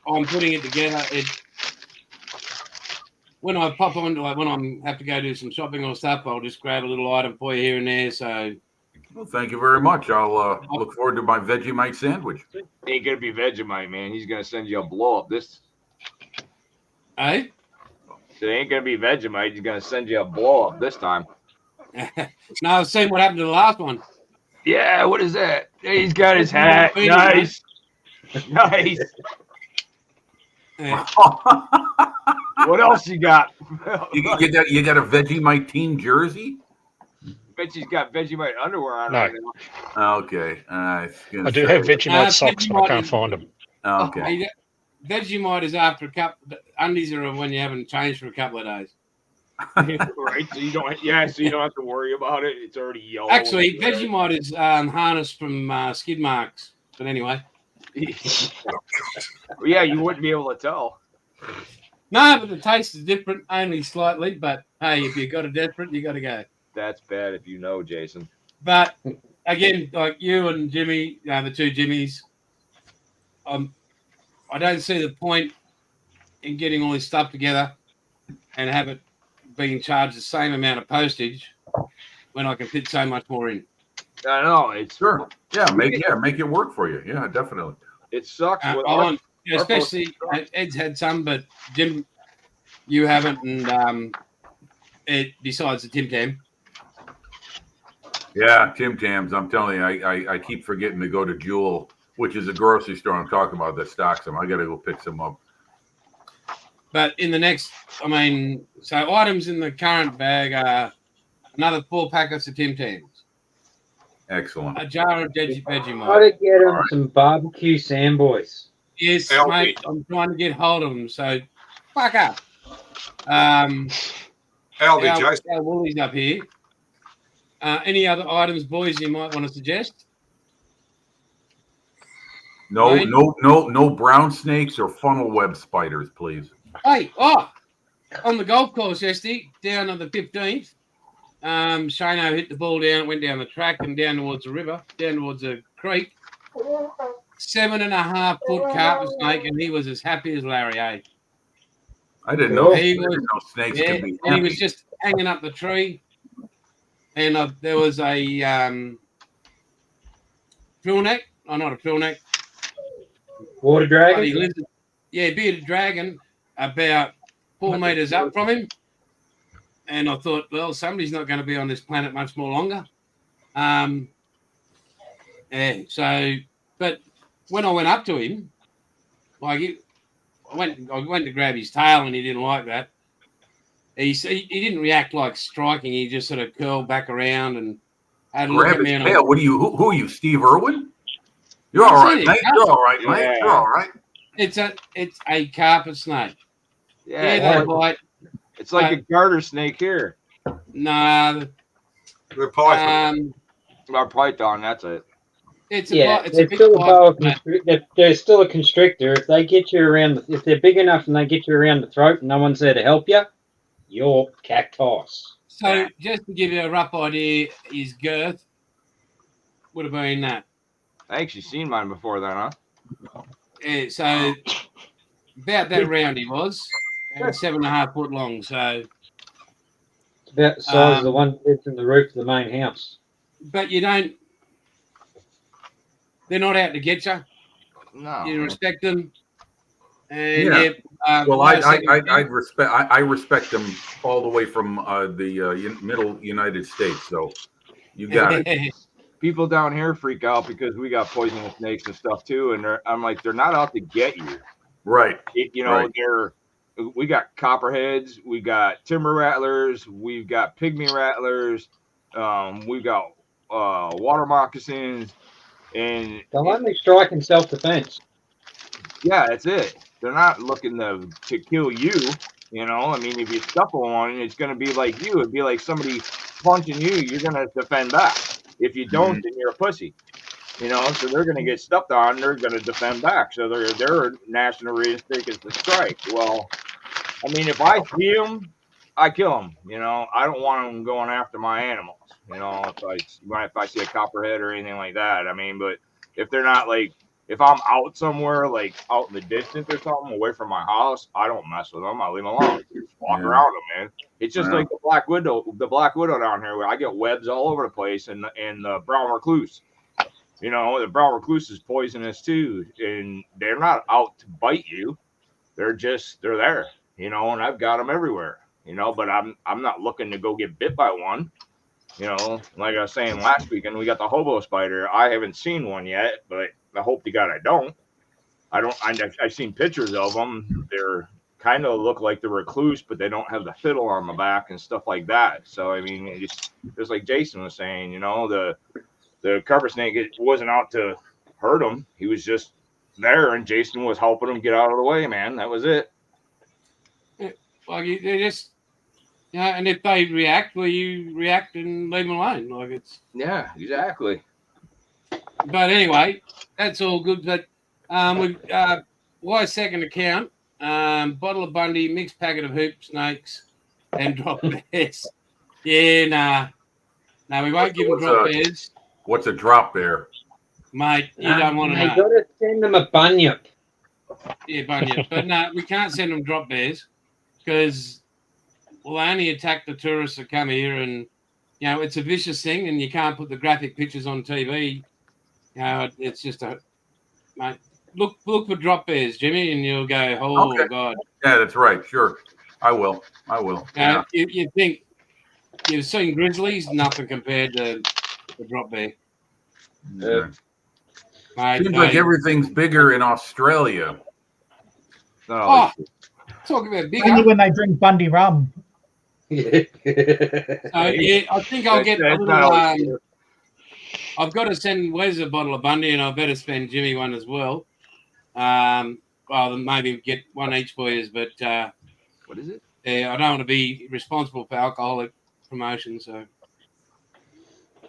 I'm putting it together. When I pop on, like when I have to go do some shopping or stuff, I'll just grab a little item for you here and there. So Well, thank you very much. I'll look forward to my Vegemite sandwich. Ain't gonna be Vegemite, man. He's gonna send you a blow up. This eh? it ain't gonna be Vegemite. He's gonna send you a blow up this time. No, I've seen what happened to the last one. Yeah, what is that? He's got his hat. Nice. Nice. Yeah. What else you got? You got a Vegemite team jersey? Bet she's got Vegemite underwear on No. right now. Okay. I do have Vegemite socks, but I can't find them. Okay. Vegemite is after a couple. Undies are when you haven't changed for a couple of days. Right, so you don't have to worry about it. It's already yellow. Actually, Vegemite is harnessed from skid marks. But anyway, Yeah, you wouldn't be able to tell. no, but the taste is different, only slightly. But hey, if you got a desperate, you got to go. That's bad if you know, Jason. But again, like you and Jimmy, the two Jimmys, I don't see the point in getting all this stuff together and have it being charged the same amount of postage when I can fit so much more in. I know it's Sure. Yeah, make it work for you. Yeah, definitely. it sucks. I with want, our especially Ed's had some, but Jim, you haven't, and Ed, besides the Tim Tam. Yeah, Tim Tams. I'm telling you, I keep forgetting to go to Jewel, which is a grocery store I'm talking about that stocks them. I got to go pick some up. But in the next, so items in the current bag are another 4 packets of Tim Tams, Excellent. a jar of Vegemite. Gotta get him some barbecue Samboys. Yes, LB. mate, I'm trying to get hold of them, so fuck up. Our Jason. Woolies up here. Any other items, boys, you might want to suggest? No, Right. no brown snakes or funnel web spiders, please. Hey, on the golf course yesterday, down on the 15th, Shano hit the ball down, went down the track and down towards the river, down towards the creek. 7.5 foot carpet snake, and he was as happy as Larry, eh? I didn't know, He was- snakes Yeah, could be and he was happy. just hanging up the tree, and there was a frill neck. Oh, not a frill neck. Water Bloody dragon. lizard. Yeah, bearded dragon, about 4 meters up from him. And I thought, well, somebody's not going to be on this planet much more longer. Yeah. So, but when I went up to him, like I went to grab his tail, and he didn't like that. He didn't react like striking. He just sort of curled back around and had a look Grab at his me. And tail. What are you? Who are you, Steve Irwin? You're all right, mate. You're all right, mate. Yeah. You're all right. it's a carpet snake. Yeah, Yeah, they bite. it's like a garter snake here. Nah, The python. Or python, that's it. it's a Yeah, it's a they're big still a boa bite, mate. they're still a constrictor. If they get you around, if they're big enough and they get you around the throat, and no one's there to help you, you're cactus. So just to give you a rough idea, his girth would have been that. I actually seen mine before then, huh? Yeah, so about that round he was, and 7.5 foot long. So, It's about the size of the one that lives in the roof of the main house. but you don't. They're not out to get you. No. You respect them. And Yeah. Well, my second- I respect them all the way from the middle United States. So you got it. People down here freak out because we got poisonous snakes and stuff too, and I'm like, they're not out to get you. Right. Right. We got copperheads, we got timber rattlers, we've got pygmy rattlers, we've got water moccasins, and They'll only strike in self-defense. yeah, that's it. They're not looking to kill you. You know, I mean, if you scuffle one, it's going to be like you. It'd be like somebody punching you. You're going to defend back. If you don't, then you're a pussy. You know, so they're going to get stepped on. They're going to defend back. So their national instinct is to strike. Well, I mean, if I see them, I kill them. You know, I don't want them going after my animals. You know, if I see a copperhead or anything like that. I mean, but if they're not like, if I'm out somewhere, like out in the distance or something, away from my house, I don't mess with them. I leave them alone. Just walk around them, man. It's just like the black widow down here, where I get webs all over the place, and the brown recluse. You know, the brown recluse is poisonous too, and they're not out to bite you. They're there. You know, and I've got them everywhere. You know, but I'm not looking to go get bit by one. You know, like I was saying last weekend, we got the hobo spider. I haven't seen one yet, but I hope to God I don't. I've seen pictures of them. They're kind of look like the recluse, but they don't have the fiddle on the back and stuff like that. So, I mean, it's just like Jason was saying, you know, the cover snake, it wasn't out to hurt him. He was just there, and Jason was helping him get out of the way, man. That was it. Like they just, yeah. And if they react, well, you react and leave them alone. Like it's. Yeah, exactly. But anyway, that's all good. But we've why second account? Bottle of Bundy, mixed packet of hoop snakes, and drop bears. Yeah, no, we won't give them drop bears. What's a drop bear? Mate, you don't want to You know. got to send them a bunyip. Yeah, bunyip. But no, we can't send them drop bears because we'll only attack the tourists that come here, and you know it's a vicious thing, and you can't put the graphic pictures on TV. You know, it's just a mate. Look for drop bears, Jimmy, and you'll go, oh Okay. God. Yeah, that's right. Sure, I will. Yeah. You think you've seen grizzlies? Nothing compared to the drop bear. Yeah. Mate, Seems like everything's bigger in Australia. Oh, talk about bigger. Only when they drink Bundy rum. Yeah, I think I'll get a little. I've got to send Wes a bottle of Bundy, and I better spend Jimmy one as well. Well, maybe get one each for you, but what is it? Yeah, I don't want to be responsible for alcoholic promotion. So,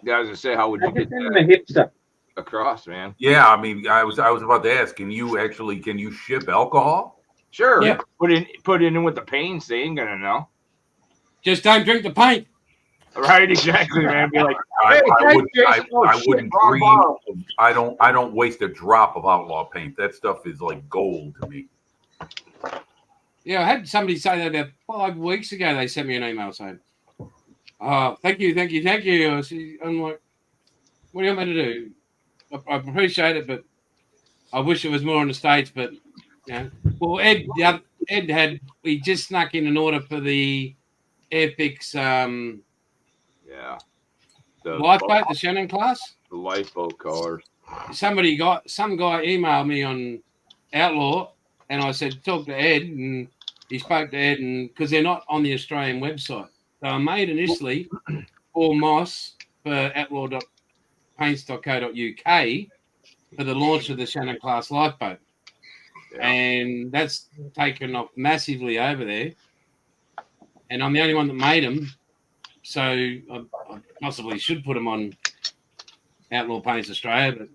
yeah, I was gonna say, how would you get them a hipster across, man? Yeah, I mean, I was about to ask, can you ship alcohol? Sure. Yeah. Put it in with the paint. They ain't gonna know. Just don't drink the paint. Right, exactly, man. Be like, I hey, wouldn't dream. I don't waste a drop of outlaw paint. That stuff is like gold to me. Yeah, I had somebody say that about 5 weeks ago. They sent me an email saying, "Oh, thank you." I'm like, "What do you want me to do?" I appreciate it, but I wish it was more in the States. But well, Ed we just snuck in an order for the Airfix. Lifeboat, the Shannon class. The lifeboat colors. Some guy emailed me on Outlaw, and I said talk to Ed, and he spoke to Ed, and because they're not on the Australian website, they were made initially for Moss for outlaw.paints.co.uk for the launch of the Shannon class lifeboat, and that's taken off massively over there, and I'm the only one that made them. So I possibly should put him on Outlaw Paints Australia, but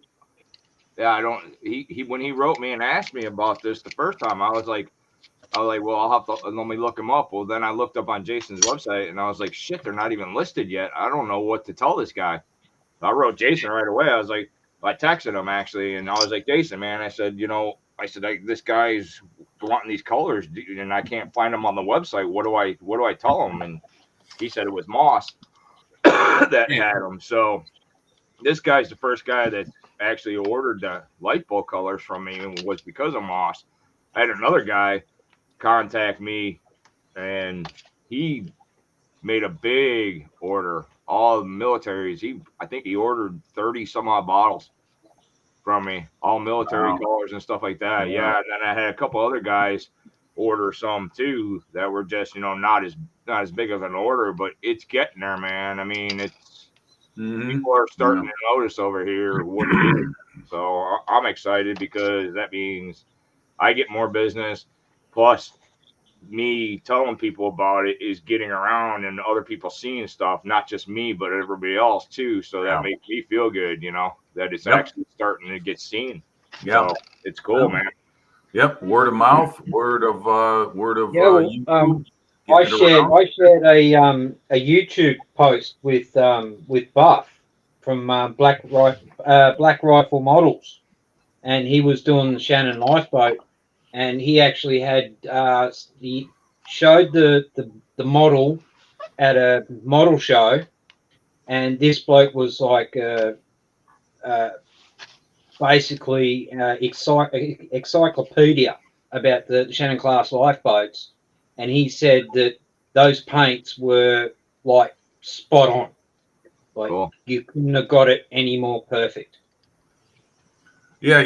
yeah, I don't. He when he wrote me and asked me about this the first time, I was like, well, I'll have to let me look him up. Well, then I looked up on Jason's website and I was like, shit, they're not even listed yet. I don't know what to tell this guy. I wrote Jason right away. I was like, I texted him actually, and I was like, Jason, man, I said, this guy's wanting these colors, and I can't find them on the website. What do I tell him? And he said it was Moss that had them. So this guy's the first guy that actually ordered the lifeboat colors from me, and was because of Moss. I had another guy contact me, and he made a big order. All the militaries. I think he ordered 30 some odd bottles from me, all military colors and stuff like that. Yeah, and then I had a couple other guys order some too that were just not as big of an order, but it's getting there, man. I mean, it's people are starting to notice over here what it is. So I'm excited because that means I get more business. Plus, me telling people about it is getting around and other people seeing stuff, not just me, but everybody else too. So that makes me feel good, that it's actually starting to get seen. Yeah. So it's cool, man. Yep. Word of mouth, word of Yeah, well, YouTube. I getting it around. shared a YouTube post with Buff from Black Rifle Models, and he was doing the Shannon Lifeboat, and he actually had he showed the model at a model show, and this bloke was like basically encyclopedia about the Shannon class lifeboats, and he said that those paints were like spot on. Like Cool. you couldn't have got it any more perfect. Yeah,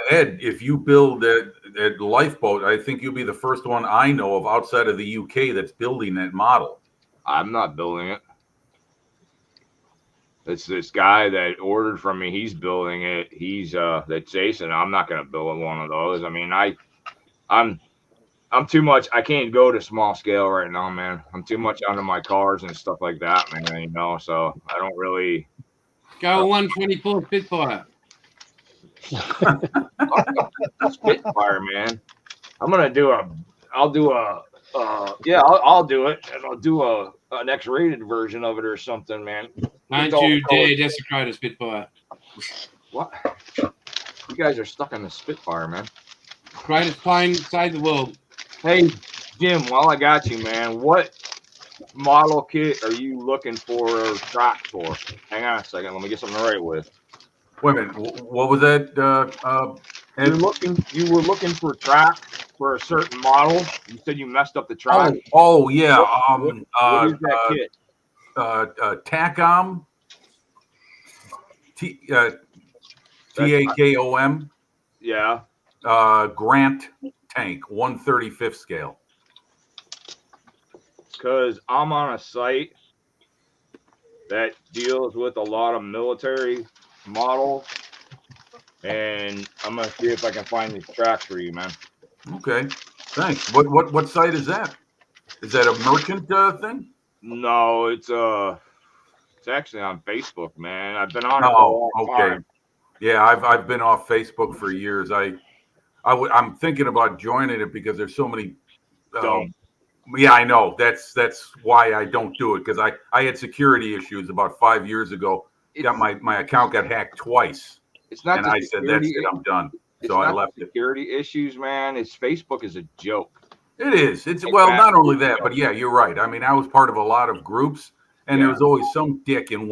Ed, if you build a lifeboat, I think you'll be the first one I know of outside of the UK that's building that model. I'm not building it. It's this guy that ordered from me. He's building it. He's that's Jason. I'm not going to build one of those. I mean, I'm too much. I can't go to small scale right now, man. I'm too much onto my cars and stuff like that, man. So I don't really Go 124 Spitfire. Spitfire, man. I'll do it, and I'll do an X-rated version of it or something, man. Don't you dare desecrate a Spitfire. What? You guys are stuck on the Spitfire, man. Greatest plane, save the world. Hey, Jim, while I got you, man, what model kit are you looking for or track for? Hang on a second. Let me get something to write with. Wait a minute. What was that? Ed? You were looking for track for a certain model. You said you messed up the track. Oh yeah. What is that kit? TACOM. TAKOM. Yeah. Grant tank, 1/35th scale. Because I'm on a site that deals with a lot of military models, and I'm gonna see if I can find these tracks for you, man. Okay, thanks. What site is that? Is that a merchant thing? No, it's actually on Facebook, man. I've been on it for a long time. Yeah, I've been off Facebook for years. I'm thinking about joining it because there's so many. Yeah, I know. That's why I don't do it, because I had security issues about 5 years ago. My account got hacked twice. It's not. And I said, that's it. I'm done. So I left it. Security issues, man. Facebook is a joke. It is. Well, not only that, but yeah, you're right. I mean, I was part of a lot of groups, and there was always some dick in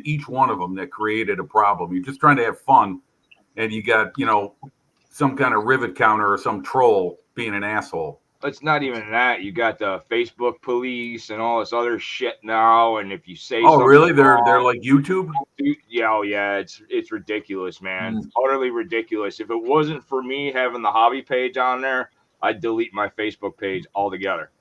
each one of them that created a problem. You're just trying to have fun, and you got some kind of rivet counter or some troll being an asshole. It's not even that. You got the Facebook police and all this other shit now. And if you say, really? They're like YouTube? Yeah. It's ridiculous, man. It's utterly ridiculous. If it wasn't for me having the hobby page on there, I'd delete my Facebook page altogether.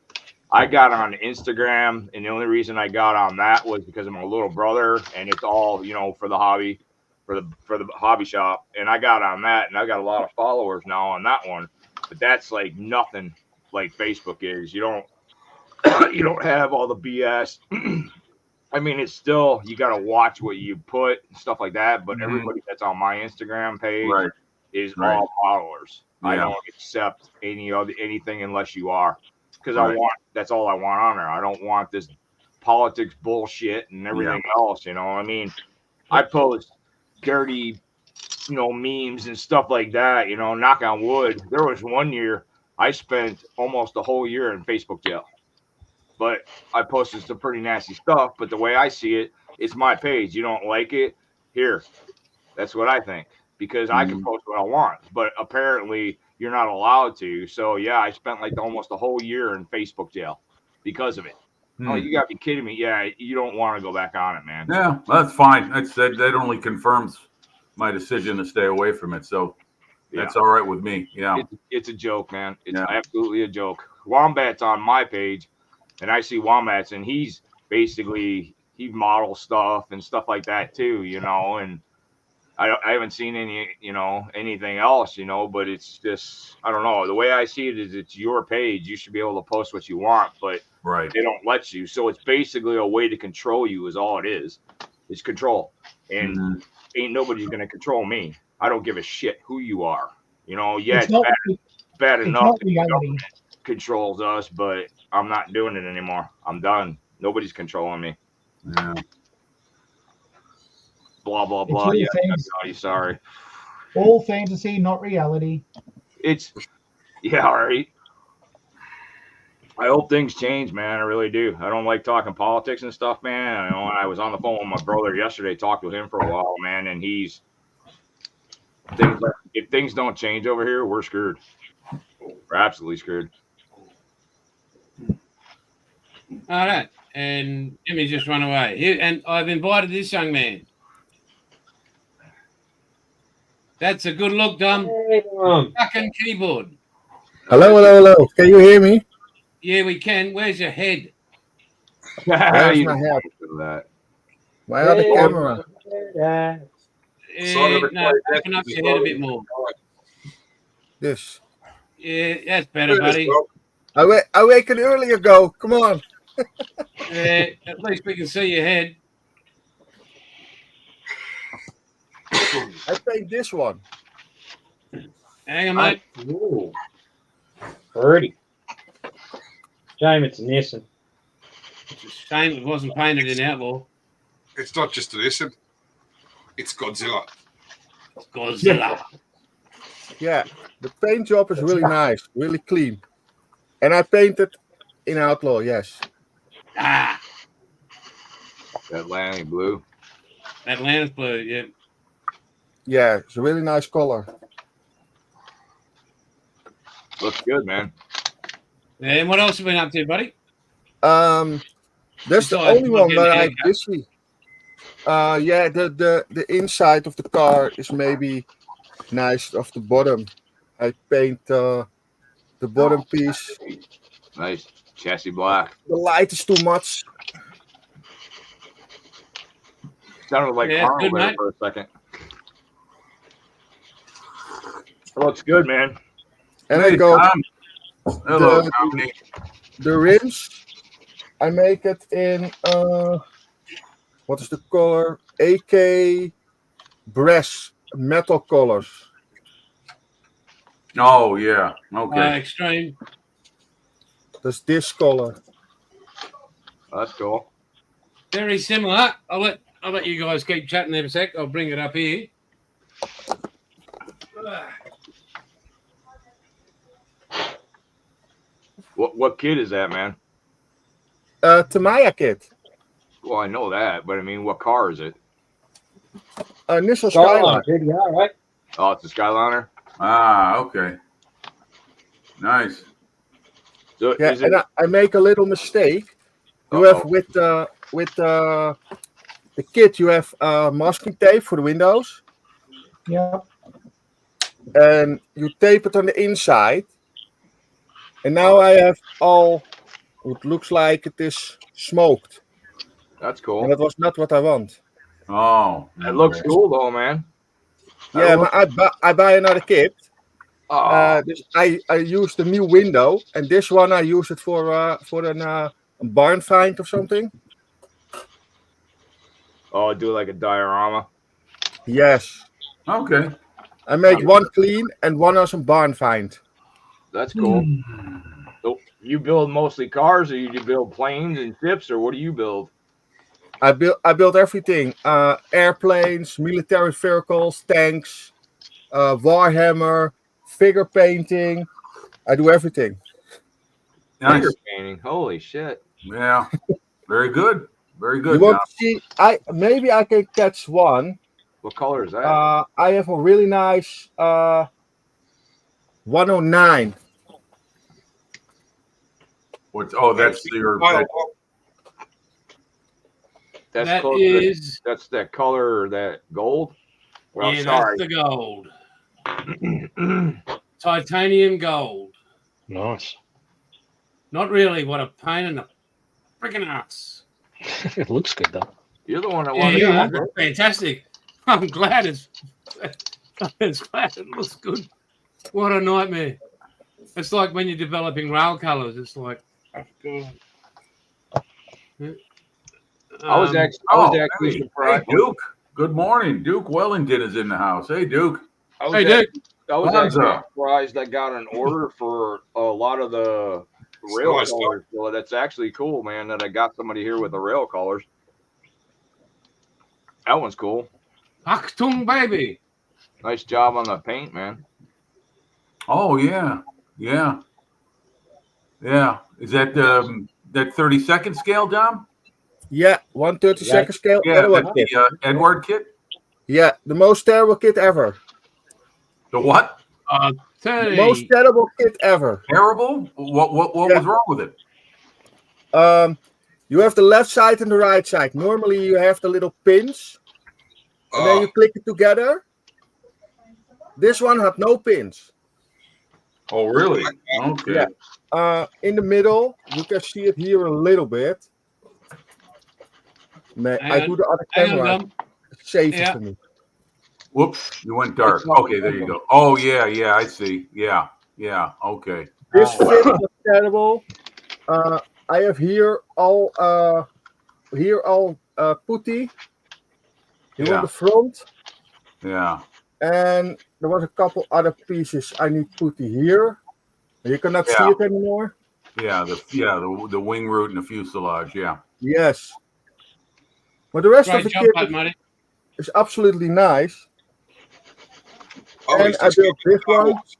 I got on Instagram, and the only reason I got on that was because of my little brother, and it's all for the hobby, for the hobby shop. And I got on that, and I got a lot of followers now on that one. But that's like nothing like Facebook is. You don't have all the BS. I mean, it's still, you got to watch what you put and stuff like that. But everybody that's on my Instagram page is all followers. Yeah. I don't accept anything unless you are, because that's all I want on there. I don't want this politics bullshit and everything else. I mean, I post dirty, memes and stuff like that. Knock on wood. There was one year I spent almost a whole year in Facebook jail, but I posted some pretty nasty stuff. But the way I see it, it's my page. You don't like it? Here, that's what I think, because I can post what I want, but apparently you're not allowed to. So yeah, I spent like almost a whole year in Facebook jail because of it. Oh, you gotta be kidding me. Yeah, you don't want to go back on it, man. Yeah, that's fine. That only confirms my decision to stay away from it. So that's all right with me. Yeah. It's a joke, man. It's absolutely a joke. Wombat's on my page, and I see Wombats, and he's basically, he models stuff and stuff like that too, and I haven't seen any, anything else, but it's just, I don't know. The way I see it is it's your page. You should be able to post what you want, but Right. they don't let you. So it's basically a way to control you is all it is. It's control. And Mhm. ain't nobody's going to control me. I don't give a shit who you are. Yeah, It's it's not, bad it's enough not that the reality. government controls us, but I'm not doing it anymore. I'm done. Nobody's controlling me. Yeah. Blah, blah, It's blah. all Yeah, fantasy. sorry. All fantasy, not reality. Yeah, all right. I hope things change, man. I really do. I don't like talking politics and stuff, man. I was on the phone with my brother yesterday, talked with him for a while, man, and if things don't change over here, we're screwed. We're absolutely screwed. All right. And Jimmy just run away. And I've invited this young man. That's a good look, Dom. Hey, Dom. Fucking keyboard. Hello, hello, hello. Can you hear me? Yeah, we can. Where's your head? Where's You my head? do that. Where are the Hey, camera? Sort of No, equate that open to up the your head a bit bottom. more. This. Yeah, that's better, There it buddy. is, Rob. I wake an early ago. Come on. At least we can see your head. I paint this one. Hang on, mate. Ooh. Pretty. Shame it's Nissan. It's a shame it wasn't painted in Outlaw. It's not just an Nissan. It's Godzilla. Godzilla. Yeah, the paint job is really nice, really clean. And I painted in Outlaw, yes. Ah, That Atlantic blue. Atlantis blue. Yeah. Yeah, it's a really nice color. Looks good, man. And what else have you been up to, buddy? That's the Besides only one getting that a I haircut. busy. Yeah, the inside of the car is maybe nice of the bottom. I paint the bottom piece. Nice. Chassis black. The light is too much. Sounded like Yeah, Carl good, there mate. for a second. Looks good, man. And Hey, I go Tom. Hello, the- Tommy. the rims. I make it in what is the color? AK brass metal colors. Oh, yeah. Okay. Extreme. That's this color. That's cool. Very similar. I'll let you guys keep chatting there for a sec. I'll bring it up here. What kid is that, man? Tamiya kit. Well, I know that, but I mean, what car is it? Nissan Skyline, Skyline. GDR, right? Oh, it's a Skyliner. Ah, okay. Nice. So Yeah, is it? and I make a little mistake. You Uh-oh. have with the kit, you have masking tape for the windows, Yeah. and you tape it on the inside. And now I have all. It looks like it is smoked, That's and cool. that was not what I want. Oh. It looks okay. cool though, man. Yeah, but I buy another kit. Oh, I used the new window, and this one I use it for a barn find or something. do like a diorama. Yes, Okay. I make one clean and one as a barn find. That's cool. So you build mostly cars, or you build planes and ships, or what do you build? I built everything: airplanes, military vehicles, tanks, Warhammer, figure painting. I do everything. Nice. Figure painting. Holy shit! Yeah. Very good. Very good. You want to see? Maybe I can catch one. What color is that? I have a really nice 109. That's your. That's That close. is. That's that color or that gold. Well, Yeah, sorry. that's the gold. Titanium gold. Nice. Not really. What a pain in the freaking ass. It looks good though. You're the one that Yeah, wanted yeah, to. fantastic. I'm glad it's glad it looks good. What a nightmare. It's like when you're developing rail colours. It's like, oh, God. I was Um, actually hey, surprised. Duke. Good morning. Duke Wellington is in the house. Hey, Duke. I was Hey, act- Duke. I was Bonza. actually surprised I got an order for a lot of the rail Nice, colors. So that's actually cool, man, that I got somebody here with the rail colors. That one's cool. Achtung, baby. Nice job on the paint, man. Oh yeah, yeah, yeah. Is that that 30-second scale, Dom? Yeah, 1/32 scale. Yeah, Edward that's kit. the Edward kit. Yeah, the most terrible kit ever. The what? The 30. most terrible kit ever. Terrible? What Yeah. was wrong with it? You have the left side and the right side. Normally you have the little pins, and then you click it together. This one had no pins. Oh, really? Okay. Yeah. In the middle, you can see it here a little bit. I do the other Hang on, camera. Dom. It's safer Yeah. for me. Whoops, you went dark. Okay, there you go. Oh yeah, yeah, I see. Yeah, yeah. Okay. This fit was terrible. I have here all putty here Yeah. on the front, Yeah. and there was a couple other pieces I need putty here. You cannot see Yeah. it anymore. Yeah. The wing root and the fuselage. Yeah. Yes, but the rest of Great the job, kit bud, Marty. is absolutely nice. Oh, And he's I just built this Star one. Wars.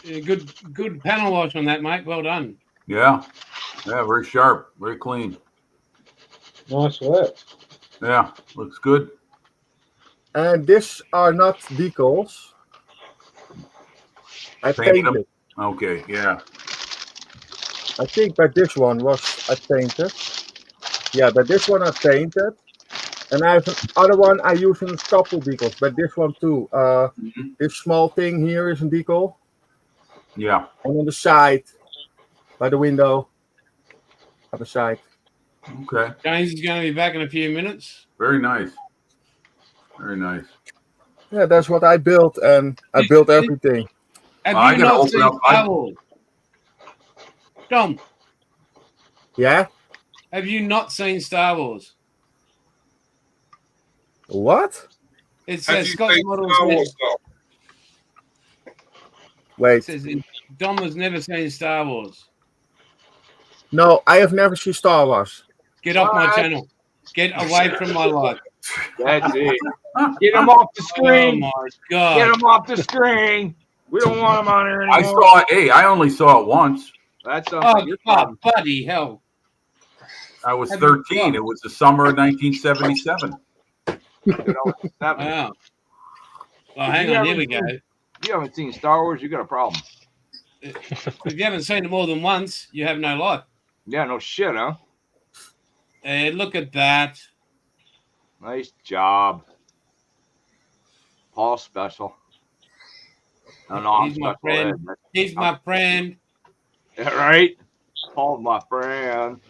Yeah, good panel wash on that, mate. Well done. Yeah. Yeah. Very sharp. Very clean. Nice work. Yeah. Looks good. And these are not decals. I Painted them? painted. Okay. Yeah. I think that this one was I painted. Yeah, but this one I painted. And I have another one I use in a couple decals, but this one too. Mhm. This small thing here is a decal. Yeah. And on the side, by the window, other side. Okay. James is going to be back in a few minutes. Very nice. Very nice. Yeah, that's what I built, and I built everything. Have I you gotta not open seen up- Star Wars? Dom, Yeah? have you not seen Star Wars? What? It Have says you Scott seen Models. Star Wars stuff? It Wait. says Dom has never seen Star Wars. No, I have never seen Star Wars. Get off my What? channel. Get away from my life. That's it. Get them off the Oh screen. my Get God. them off the screen. We don't want them on here I anymore. saw it. Hey, I only saw it once. That's Oh, something. Your problem. bloody hell. I was Have you- 13. It was the summer of 1977. You know, that- Wow. Well, hang on. Here we go. you haven't seen Star Wars, you got a problem. If you haven't seen it more than once, you have no life. Yeah, no shit, huh? Hey, look at that. Nice job. Paul special. No, I'm He's my special friend. ed. He's my friend. Yeah, right? Paul's my friend.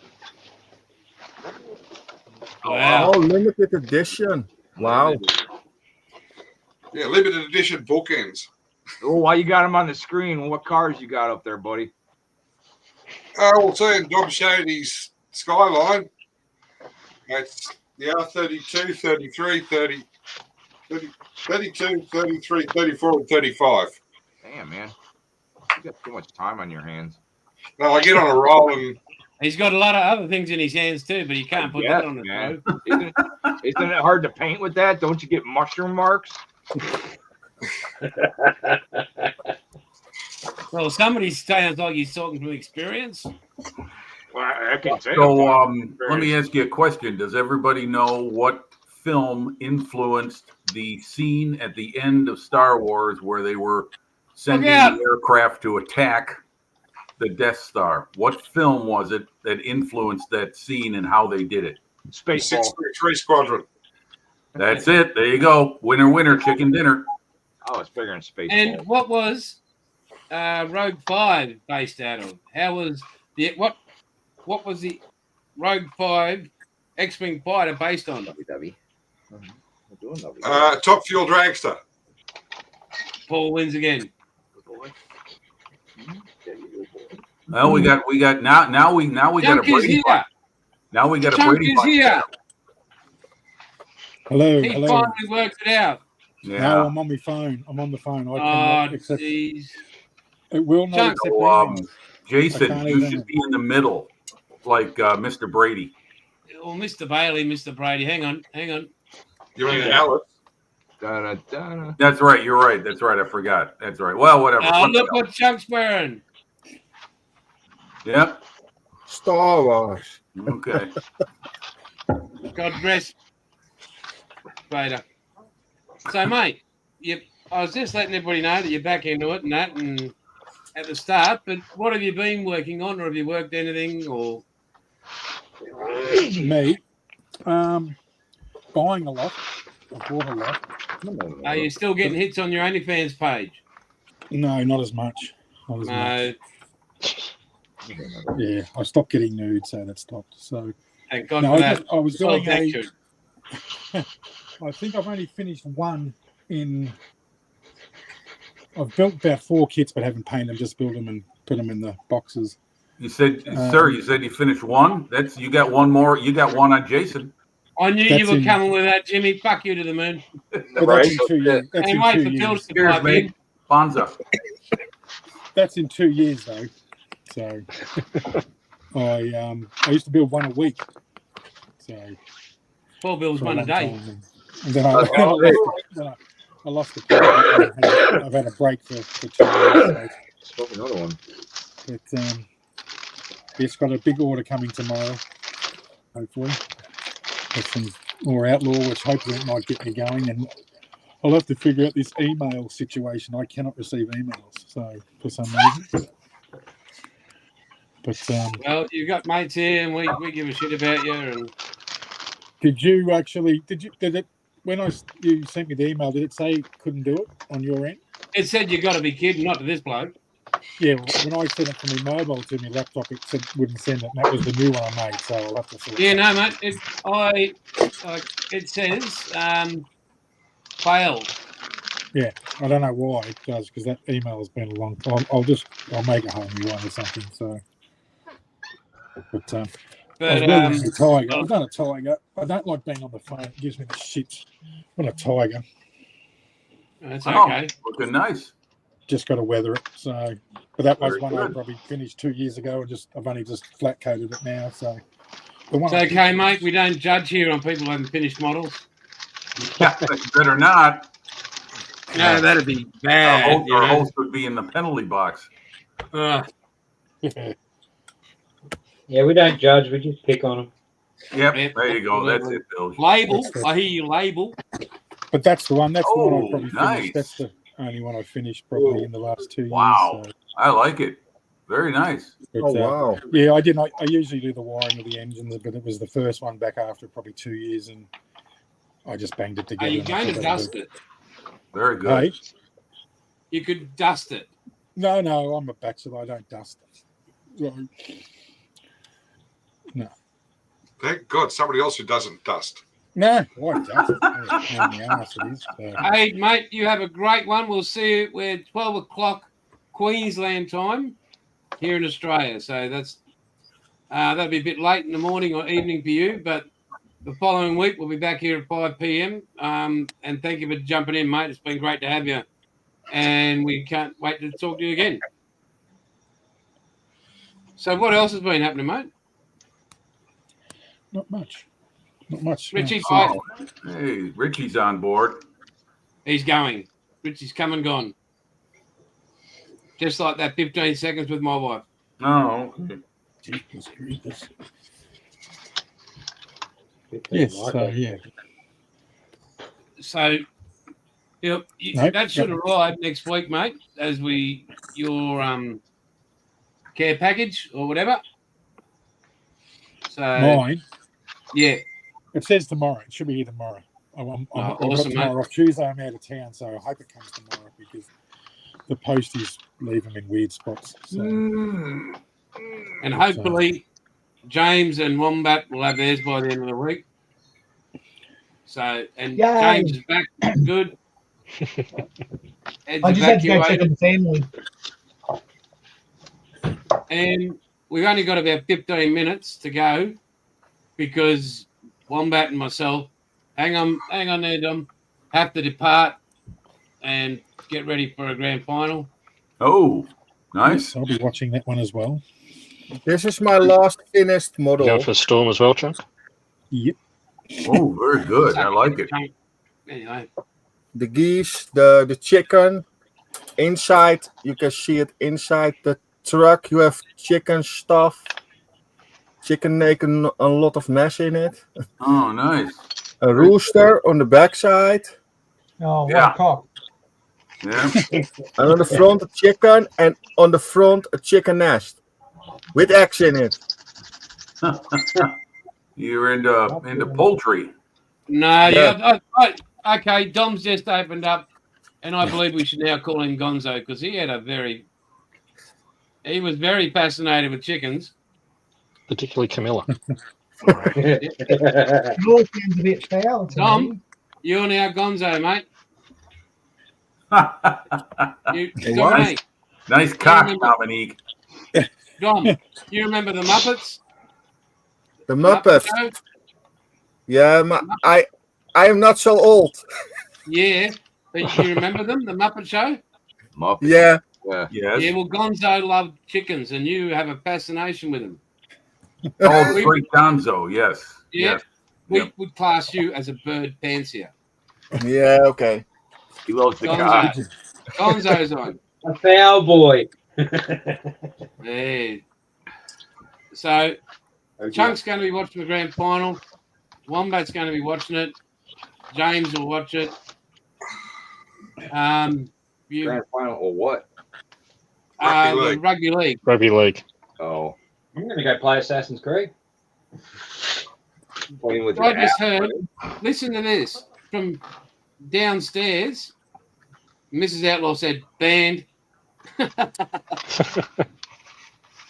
Wow. Oh, limited edition. Wow. Yeah, limited edition bookends. Oh, why you got him on the screen? What cars you got up there, buddy? Oh, well, seeing Dom showed his Skyline. It's the R32, 33, 30, 32, 33, 34, and 35. Damn, man. You got too much time on your hands. No, I get on a roll and He's got a lot of other things in his hands too, but he can't put Yes, that on the man. road. Isn't it hard to paint with that? Don't you get mushroom marks? Well, somebody sounds like he's talking from experience. Well, I can say So let me ask you a question. Does everybody know what film influenced the scene at the end of Star Wars where they were sending out. the aircraft to attack the Death Star? What film was it that influenced that scene and how they did it? the Spaceball. 633 Squadron. That's it. There you go. Winner, winner, chicken dinner. Oh, it's bigger than Spaceball. And what was Rogue 5 based out of? How was the what was the Rogue 5 X-Wing fighter based on? WW. We're doing WW. Top Fuel Dragster. Paul wins again. Well, we got now we got a Junk is Brady here. bunch. Now we got a Chunk Brady is bunch. here. Hello, He hello. finally worked it out. No, Yeah. I'm on my phone. I'm on the phone. I Oh, cannot accept. jeez. It will not Chunk. accept So, emails. I Jason, can't you even- should be in the middle, like Mr. Brady. Well, Mr. Bailey, Mr. Brady. Hang on. You're in Alice. Da-da-da-da. That's right. You're right. That's right. I forgot. That's right. Well, whatever. Oh, What the look hell. what Chunk's wearing. Yep. Star Wars. Okay. God bless Vader. So, mate, I was just letting everybody know that you're back into it and that, and at the start. But what have you been working on, or have you worked anything, or? Me, buying a lot. I bought a lot. Are you still getting hits on your OnlyFans page? No, not as much. Not as No, much. Yeah, I stopped getting nude, so that stopped. So thank God no, for I, that. just, I was Well, doing thank a. you. I think I've only finished one in. I've built about 4 kits, but haven't painted them. Just built them and put them in the boxes. You said, sir, you said you finished one. That's you got one more. You got one on Jason. I knew you That's were in- coming with that, Jimmy. Fuck you to the moon. But that's in 2 years. That's Can't in wait 2 for years. Phil to Cheers, pipe mate. in. Bonza. That's in 2 years though. So I used to build one a week. So 4 bills, for a one a long day. time. And then I lost the plot. I've had a break for 2 years. Spoke another one. So, but it's got a big order coming tomorrow, hopefully. With some more Outlaw, which hopefully it might get me going. And I'll have to figure out this email situation. I cannot receive emails, so for some reason. But Well, you've got mates here, and we give a shit about you. And did you actually? Did it? When you sent me the email, did it say it couldn't do it on your end? it said you got to be kidding, not to this bloke. Yeah, well, when I sent it from my mobile to my laptop, it said wouldn't send it. And that was the new one I made, so I'll have to sort Yeah, it out. no, mate. It says failed. Yeah, I don't know why it does because that email has been a long time. I'll make a whole new one or something. So, but I was But building a tiger. I've done a tiger. I don't like being on the phone. It gives me the shits. I'm a tiger. that's Oh, okay. looking nice. Just got to weather it. So, but that was Very one I good. probably finished 2 years ago, and I've only just flat coated it now. So, the one It's I okay, mate. We don't judge here on people who haven't finished models. Yeah, better not. No, that'd be Our bad. host, You our know? host would be in the penalty box. Yeah, we don't judge. We just pick on them. Yep, Yep, there you go. That's absolutely. it, Bill. Label. That's I hear you label. But that's the one. That's the one I Oh, probably nice. finished. That's the only one I finished probably in the last 2 years. Wow. So, I like it. Very nice. but, Oh wow. yeah, I didn't. I usually do the wiring of the engines, but it was the first one back after probably 2 years, and I just banged it Are together. you and I going to thought that'd dust do it? Very good. Hey? You could dust it. No, I'm a bachelor. I don't dust. So, Thank God, somebody else who doesn't dust. no, why dust? Yeah, pain in the arse it is. So, Hey, mate, you have a great one. We'll see you. We're 12 o'clock Queensland time here in Australia. So that'll be a bit late in the morning or evening for you. But the following week, we'll be back here at 5 p.m. And thank you for jumping in, mate. It's been great to have you. And we can't wait to talk to you again. So what else has been happening, mate? not much. Not much. Richie, No, Hey, Richie's on board. he's going. Richie's come and gone. Just like that 15 seconds with my wife. Oh, okay. Jesus Christ. Yes. So yeah. So, yep, Nope, that should yep. arrive next week, mate, as your care package or whatever. So, Mine. yeah, It says tomorrow. It should be here tomorrow. I've awesome, got tomorrow off. Tuesday I'm out of town, so I hope it comes tomorrow because the posties leave them in weird spots. So, and hopefully James and Wombat will have theirs by the end of the week. So, and Yay. James is back good. Ed's I just had to go check evacuated, on the family. and we've only got about 15 minutes to go because Wombat and myself, hang on there, Dom, have to depart and get ready for a grand final. Oh, nice. I'll be watching that one as well. This is my last finished model. Going for Storm as well, Chunk? Yep. Oh, very good. I like it. Anyway, The geese, the chicken. Inside, you can see it inside the truck. You have chicken stuff. Chicken making a lot of mess in it. Oh, nice. A rooster on the backside. Oh, what Yeah. a cock. Yeah. And on the front, a chicken. And on the front, a chicken nest. With eggs in it. You're into poultry. no, Yeah. okay, Dom's just opened up, and I believe we should now call him Gonzo because he was very fascinated with chickens. Particularly Camilla. It all sounds a bit foul to Tom? me. You're now Gonzo, mate. You, What? Dominique, Nice cock, Dominique. Dom, you remember the Muppets? The Muppet. Show? Yeah, I am not so old. Yeah, but you remember them, the Muppet Show? Muppet. Yeah. Yes. Yeah, well, Gonzo loved chickens, and you have a fascination with them. Oh, the great Gonzo. Yes. Yeah, Yes. we Yep. would class you as a bird fancier. Yeah, okay. He loves the cock. Gonzo. Gonzo's on. A foul boy. Yeah. So Chunk's going to be watching the grand final. Wombat's going to be watching it. James will watch it. You, Grand final or what? Rugby the league. rugby league. Rugby league. Oh, I'm going to go play Assassin's Creed. playing with I your just ass, heard. Listen to this from downstairs. Mrs. Outlaw said banned.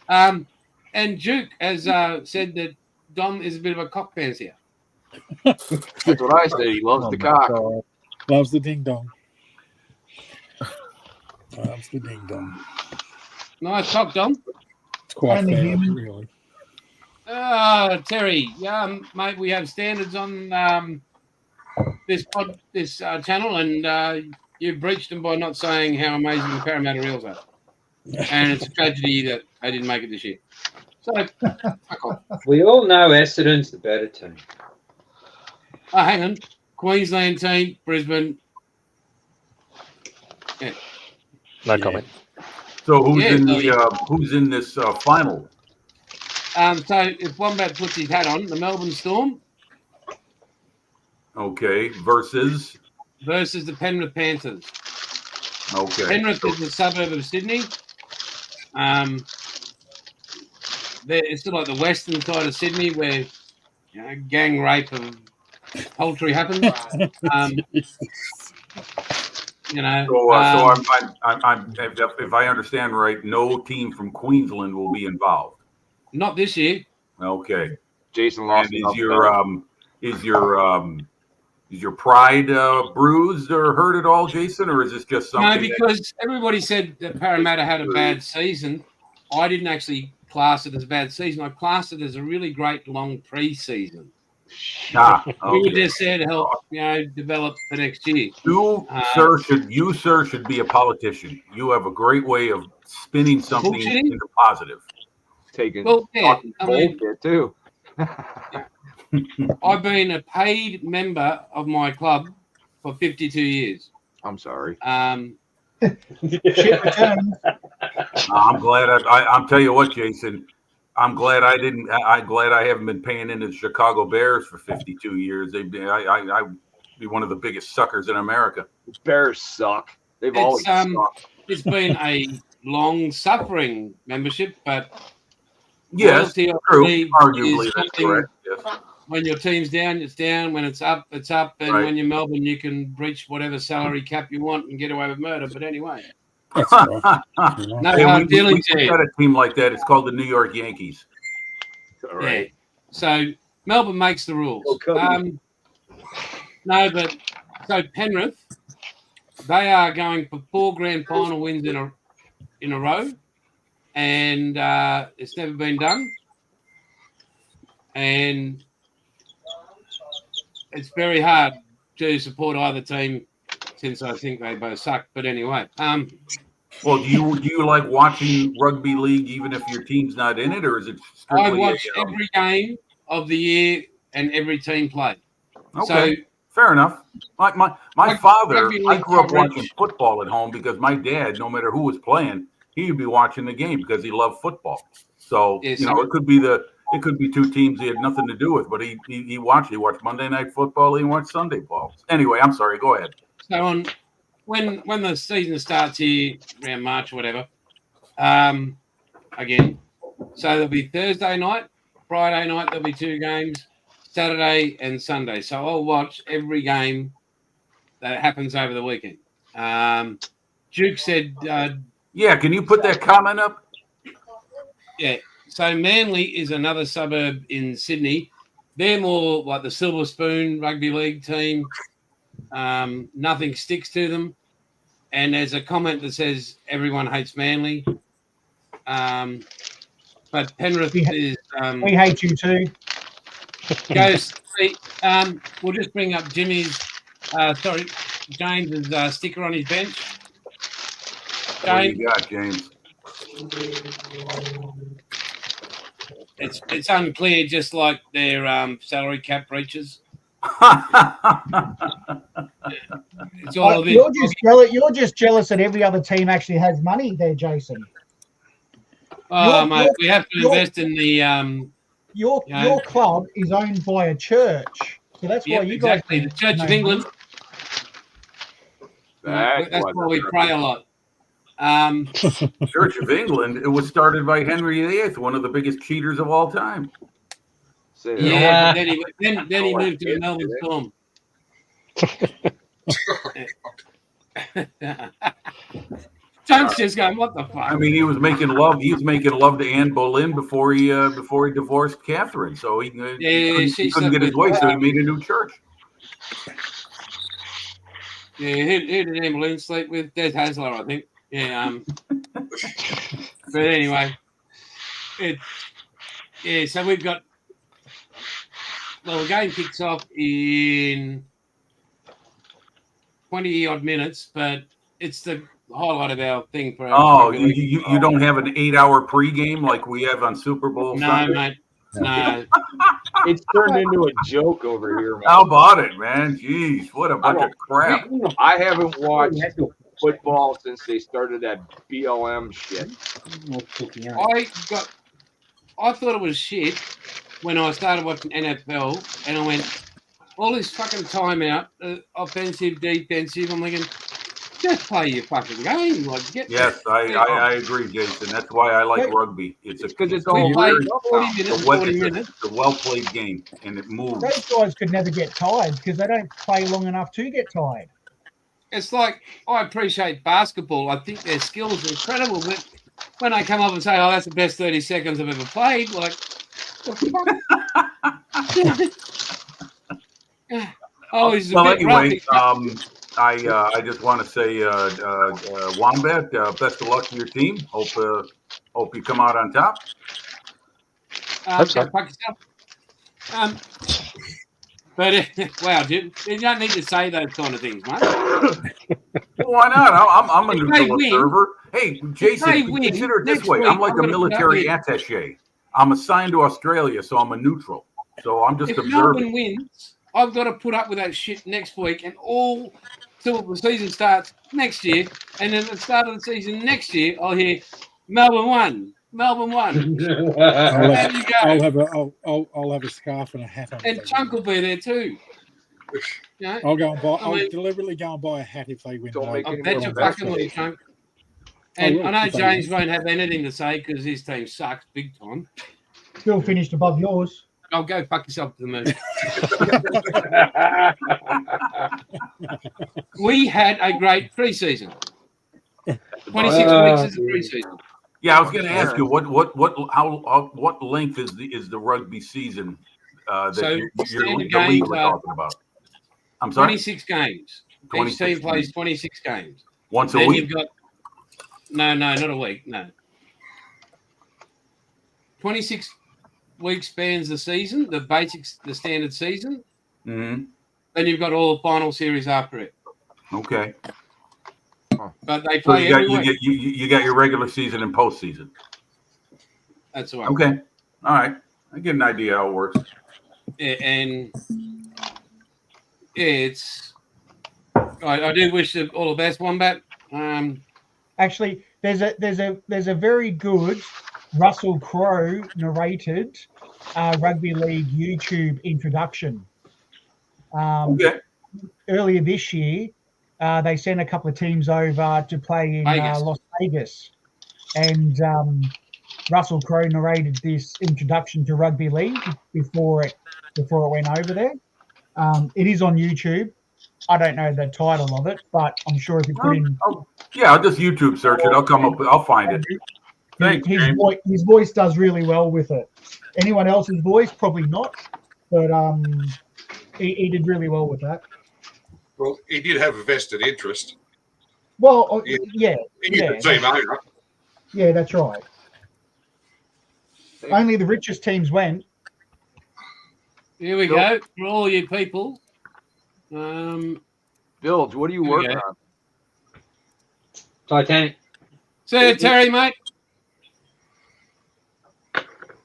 And Duke has said that Dom is a bit of a cock fancier. That's what I said. He loves the cock. God. Loves the ding dong. Loves the ding dong. Nice cock, Dom. It's quite Only foul, human. really. Terry, mate, we have standards on this channel, and you breached them by not saying how amazing the Parramatta Reels are. And it's a tragedy that they didn't make it this year. So, fuck off. We all know Essendon's the better team. Oh, hang on. Queensland team, Brisbane. No comment. So who's Yeah, who's in this final? So if Wombat puts his hat on, the Melbourne Storm Okay, versus. versus the Penrith Panthers. Okay. Penrith is a suburb of Sydney. It's sort of like the western side of Sydney where gang rape of poultry happens. So I'm if I understand right, no team from Queensland will be involved. Not this year. Okay. Jason lost. And is your pride bruised or hurt at all, Jason, or is this just something? No, because everybody said that Parramatta had a bad season. I didn't actually class it as a bad season. I classed it as a really great long pre-season. We were Okay. just there to help, develop for next year. You, sir, should be a politician. You have a great way of spinning something Bullshitting? into positive. taking Well, yeah, talking I mean, bullshit too. I've been a paid member of my club for 52 years. I'm sorry. Shit returns. I'm glad. I'm tell you what, Jason. I'm glad I'm glad I haven't been paying into the Chicago Bears for 52 years. I'd be one of the biggest suckers in America. Bears suck. They've It's, always sucked. It's been a long-suffering membership, but Yes, loyalty, I true. believe, Arguably, is that's something- correct. Yes. When your team's down, it's down. When it's up, it's up. And Right. when you're Melbourne, you can breach whatever salary cap you want and get away with murder. But anyway, That's right. no Hey, hard we dealings got here. a team like that. It's called the New York Yankees. All right. Yeah. So Melbourne makes the rules. Go Cubbies. No, but so Penrith, they are going for 4 grand final wins in a row, and it's never been done. And it's very hard to support either team since I think they both suck. But anyway, Well, do you like watching rugby league even if your team's not in it, or is it strictly I watch every game of the year and every team play. Okay, So fair enough. My Rugby father, league I grew up coverage. watching football at home because my dad, no matter who was playing, he'd be watching the game because he loved football. So Yes. you know, it could be 2 teams he had nothing to do with, but he watched Monday Night Football, he watched Sunday ball. Anyway, I'm sorry. Go ahead. So when the season starts here around March or whatever, again, so there'll be Thursday night, Friday night there'll be 2 games, Saturday and Sunday. So I'll watch every game that happens over the weekend. Duke said, Yeah, can you put that comment up? yeah. So Manly is another suburb in Sydney. They're more like the Silver Spoon rugby league team. Nothing sticks to them. And there's a comment that says everyone hates Manly. But Penrith is We hate you too. goes. We'll just bring up James's sticker on his bench. What do James, you got, James? it's unclear, just like their salary cap breaches. It's all a bit. You're just jealous that every other team actually has money there, Jason. Mate, we have to invest in the. Your club is owned by a church, so that's why you guys. exactly the Church of England. That's why we pray a lot. Church of England. It was started by Henry VIII, one of the biggest cheaters of all time. Yeah, but then he moved to the Melbourne Storm. John's just going, what the fuck? I mean, he was making love. He was making love to Anne Boleyn before he divorced Catherine. So he couldn't get his way. So he made a new church. Yeah, who did Anne Boleyn sleep with? Des Hasler, I think. Yeah. But anyway, so we've got. Well, the game kicks off in 20 odd minutes, but it's the highlight of our thing for our. Oh, you don't have an 8-hour pregame like we have on Super Bowl No, Sunday? mate. No. It's turned into a joke over here, man. How about it, man? Jeez, what a bunch of crap. I haven't watched football since they started that BLM shit. I thought it was shit when I started watching NFL, and I went, all this fucking timeout, offensive, defensive. I'm thinking, just play your fucking game. Like, Yes, I agree, Jason. That's why I like rugby. It's because it's we all played weird. 40 minutes, 40 minutes. It's a well-played game, and it moves. Those guys could never get tired because they don't play long enough to get tired. It's like, I appreciate basketball. I think their skills are incredible, but when they come up and say, oh, that's the best 30 seconds I've ever played, like, what the fuck? Oh, he's a Well, bit anyway, rough. I just want to say, Wombat, best of luck to your team. Hope you come out on top. Hope so. Go fuck yourself. But wow, dude, you don't need to say those kind of things, mate. Well, why not? I'm a If they neutral win- observer. Hey, Jason, they win, consider it this next way. week I'm like I'm a gonna military put up attaché. I'm assigned to Australia, so I'm a neutral. So I'm just If observing. Melbourne wins, I've got to put up with that shit next week and all till the season starts next year. And then at the start of the season next year, I'll hear Melbourne won. Melbourne won. There you go. I'll have a scarf and a hat on. And Chunk will be there too. You know? I'll go and buy. I mean- I'll deliberately go and buy a hat if they win. Don't make I any bet more you bets. fucking will, Chunk. And will, I know if they James win. won't have anything to say because his team sucks big time. Still finished above yours. I'll go fuck yourself to the moon. We had a great preseason. 26 weeks is a preseason. Yeah, I was going to ask you what length is the rugby season that So, you're the standard league games we're are talking about? I'm sorry. 26 games. 26 Each team plays games. 26 games. Once a Then week. you've got no, not a week. No, 26 weeks spans the season, the standard season. Mm-hmm. Then you've got all the final series after it. Okay. But they So play every you week. you got your regular season and postseason. That's the way. Okay. All right. I get an idea how it works. And it's. I do wish them all the best, Wombat. Actually, there's a very good Russell Crowe narrated rugby league YouTube introduction. Okay. Earlier this year, they sent a couple of teams over to play in Vegas. Las Vegas, and Russell Crowe narrated this introduction to rugby league before it went over there. It is on YouTube. I don't know the title of it, but I'm sure if you put in, Yeah, I'll just YouTube search it. I'll come up. I'll find it. Thanks, James. his voice does really well with it. Anyone else's voice, probably not, but he did really well with that. Well, he did have a vested interest. Well, Yeah. yeah, He's yeah, the team owner. yeah, that's right. Only the richest teams went. Here we go for all you people. Bilge, what are you Here we working go. on? Titanic. See you, Terry, mate.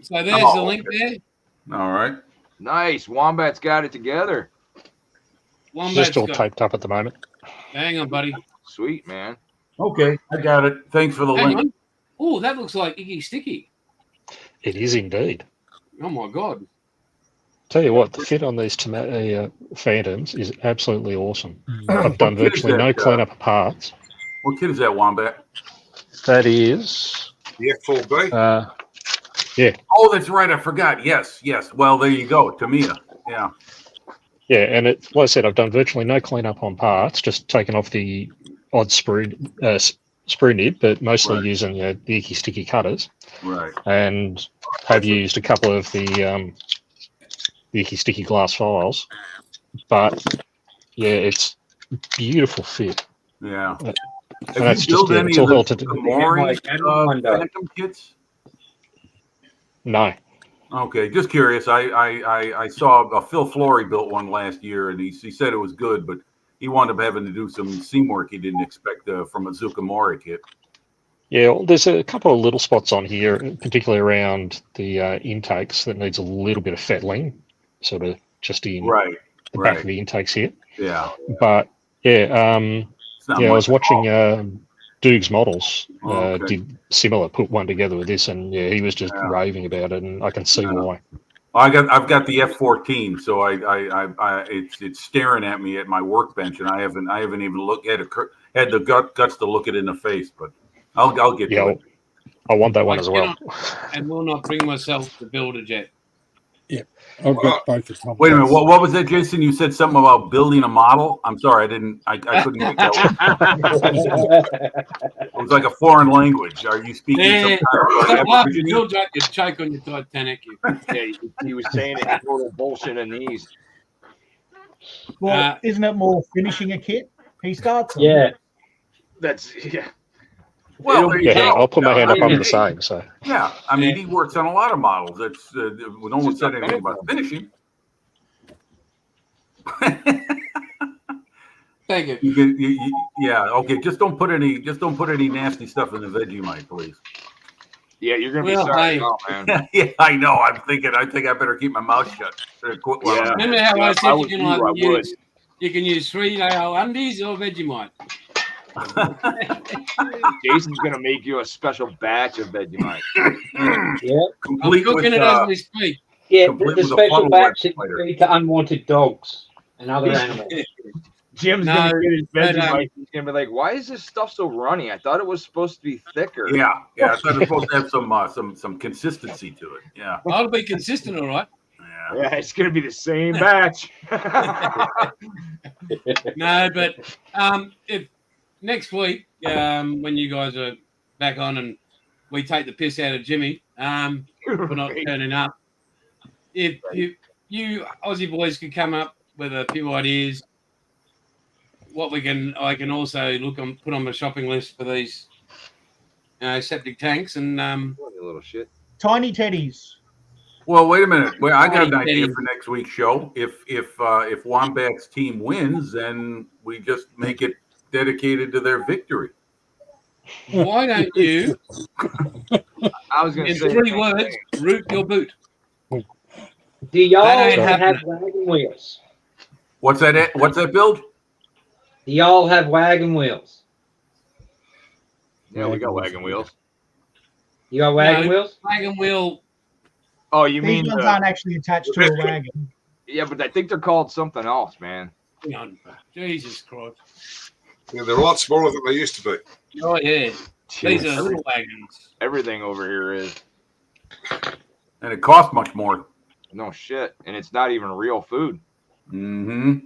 So there's Oh, the link there. All right. Nice. Wombat's got it together. Wombat's Just all got- taped up at the moment. Hang on, buddy. Sweet, man. Okay, I got it. Thanks for the Hang link. on. Oh, that looks like Iggy Sticky. It is indeed. Oh my god. Tell you what, the fit on these Phantoms is absolutely awesome. I've done What kit is virtually no that, cleanup of parts. What kid is that, Wombat? That is, The F4B. Oh, that's right. I forgot. Yes. Well, there you go. Tamiya. Yeah. yeah, and like I said, I've done virtually no cleanup on parts, just taken off the odd sprue nib, but mostly Right. using the icky sticky cutters, Right. and have used a couple of the icky sticky glass files. But yeah, it's beautiful fit. Yeah. And Have that's you just built it. any It's of all the held to do. Mori Phantom Phantom kits? No. Okay, just curious. I saw Phil Flory built one last year, and he said it was good, but he wound up having to do some seam work he didn't expect from a Zucamori kit. Yeah, well, there's a couple of little spots on here, particularly around the intakes, that needs a little bit of fettling, sort of just in Right. the back of Right. the intakes here. Yeah. But yeah, It's not I much was at all. watching Duke's models Oh, okay. did similar, put one together with this, and yeah, he was just Yeah. raving about it, and I can see Yeah. why. I've got the F14, so it's staring at me at my workbench, and I haven't even had the guts to look it in the face, but I'll get Yeah, to it. I want that one I as well. And will not bring myself to build a jet. I've got both the Tom. Wait a minute, what was that, Jason? You said something about building a model. I'm sorry, I couldn't make that. It was like a foreign language. Are you speaking Yeah. some kind Stop of laughing. Aboriginal? You'll choke on your Titanic. You. Yeah, he was saying it. He wrote a bullshit in these. Well, isn't it more finishing a kit? He starts. them. Yeah. That's Well, there you Yeah, go. I'll put my hand up. I'm the same. So Yeah, I mean, he works on a lot of models. That's no one said anything about finishing. Thank you. Yeah, okay. Just don't put any nasty stuff in the Vegemite, please. Yeah, you're gonna be Well, sorry hey. about, man. Yeah, I know. I think I better keep my mouth shut. Quit while I'm- Remember how Yeah, I if said I you was can you, like I would. you can use 3-layer undies or Vegemite. Jason's gonna make you a special batch of Vegemite. Yeah. I'm complete cooking with it as we speak. Yeah, Complete the with a special funnel batch web that spider. you feed to unwanted dogs and other animals. Jim's No, gonna get his but, Vegemite. He's gonna be like, "Why is this stuff so runny? I thought it was supposed to be thicker." yeah. I thought it's supposed to have some consistency to it. Yeah, I'll be consistent, all right. yeah. Yeah, it's gonna be the same batch. No, but if next week when you guys are back on and we take the piss out of Jimmy for not turning up. If you Aussie boys could come up with a few ideas, I can also put on my shopping list for these septic tanks and You little shit. Tiny teddies. Well, wait a minute. Well, I got an Tiny idea teddies. for next week's show. If Wombat's team wins, then we just make it dedicated to their victory. why don't you, I was gonna in say 3 words, root your boot? Do y'all That ain't have happening. wagon wheels? What's that? What's that build? Do y'all have wagon wheels? Yeah, we got wagon wheels. You got wagon No. wheels? Wagon wheel. Oh, you These mean ones aren't actually attached to a wagon. yeah, but I think they're called something else, man. Hang on. Jesus Christ. Yeah, they're a lot smaller than they used to be. Oh, yeah. These are little wagons. Everything over here is And it costs much more. no shit, and it's not even real food. Mm-hmm.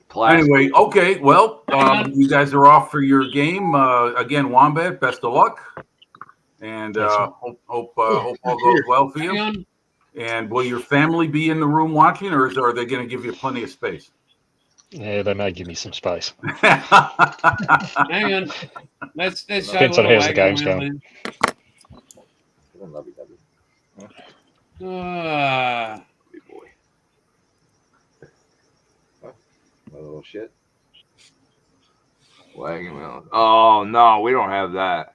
Plastic. Anyway, okay. Well, Hang on. you guys are off for your game. Again, Wombat, best of luck. And hope all goes well for Hang you. on. And will your family be in the room watching, or are they going to give you plenty of space? Yeah, they may give me some space. Hang on. Let's show Depends what on a how's the wagon game's wheel going. is. Ah. Big boy. What? A little shit. Wagon wheel. Oh no, we don't have that.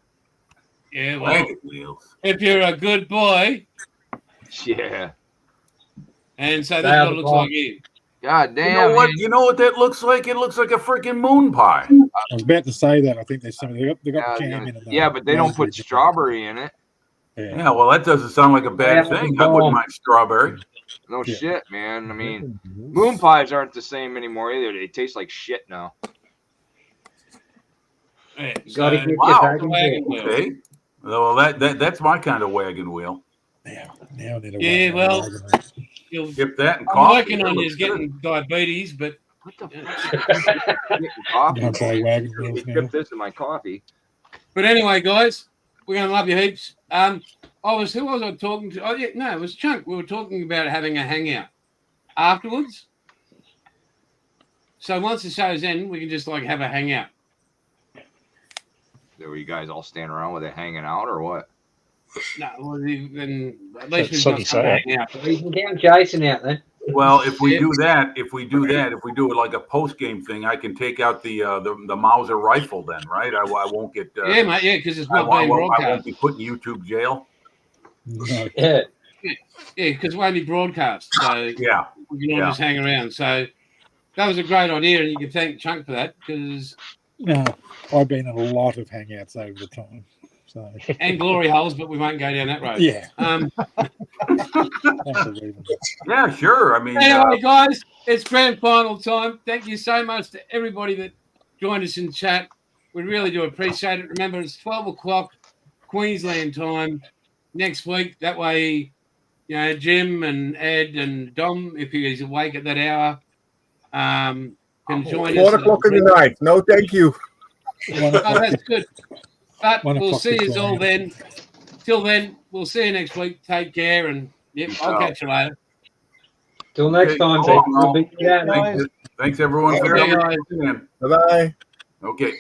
Yeah, well, Wagon wheels. if you're a good boy, Yeah. and so They that's have what it the looks bomb. like here. God You damn. know what? man. You know what that looks like? It looks like a freaking moon pie. I was about to say that. I think there's some. They got Yeah, jam in it. yeah, but they don't put strawberry in it. Yeah. Yeah, well, that doesn't sound like a bad Yeah, thing. I wouldn't mind strawberry. No Yeah. shit, man. I mean, moon pies aren't the same anymore either. They taste like shit now. Yeah, Gotta so- get Wow. your wagon Wagon wheel. wheel. Okay. Well, that's my kind of wagon wheel. Now I need a Yeah, wagon well, wagon wheel. You'll- Skip that and I'm coffee. working on That you looks good. getting diabetes, but What the fuck? Coffee. Don't say wagon wheels They now. Put this in my coffee. anyway, guys, we're gonna love you heaps. Who was I talking to? Oh yeah, no, it was Chunk. We were talking about having a hangout afterwards. So once the show's in, we can just like have a hangout. Were you guys all standing around with it hanging out or what? No, well, then at least we've That's what got you something to say. hang out. You can count Jason out then. Well, if we Yeah. do if we do it like a post game thing, I can take out the Mauser rifle then, right? I won't get. Yeah, mate. Yeah, because it's I not being won't, I won't broadcast. be put in YouTube jail. No. Yeah. Yeah, because it won't be broadcast. So Yeah. we can all Yeah. just hang around. So that was a great idea, and you can thank Chunk for that because No, I've been in a lot of hangouts over the time. So and glory holes, but we won't go down that road. yeah, Um, unbelievable. Yeah, sure. I mean, anyway, guys, it's grand final time. Thank you so much to everybody that joined us in chat. We really do appreciate it. Remember, it's 12 o'clock Queensland time next week. That way, Jim and Ed and Dom, if he's awake at that hour, can join us. 4 o'clock in the night. No, thank you. Oh, that's good. But 1 we'll o'clock see is you all fine. then. Till then, we'll see you next week. Take care, and yep, I'll catch you later. Till next Okay. time, Oh, people. We'll be out. thanks everyone for Okay, coming in. Bye bye. Okay.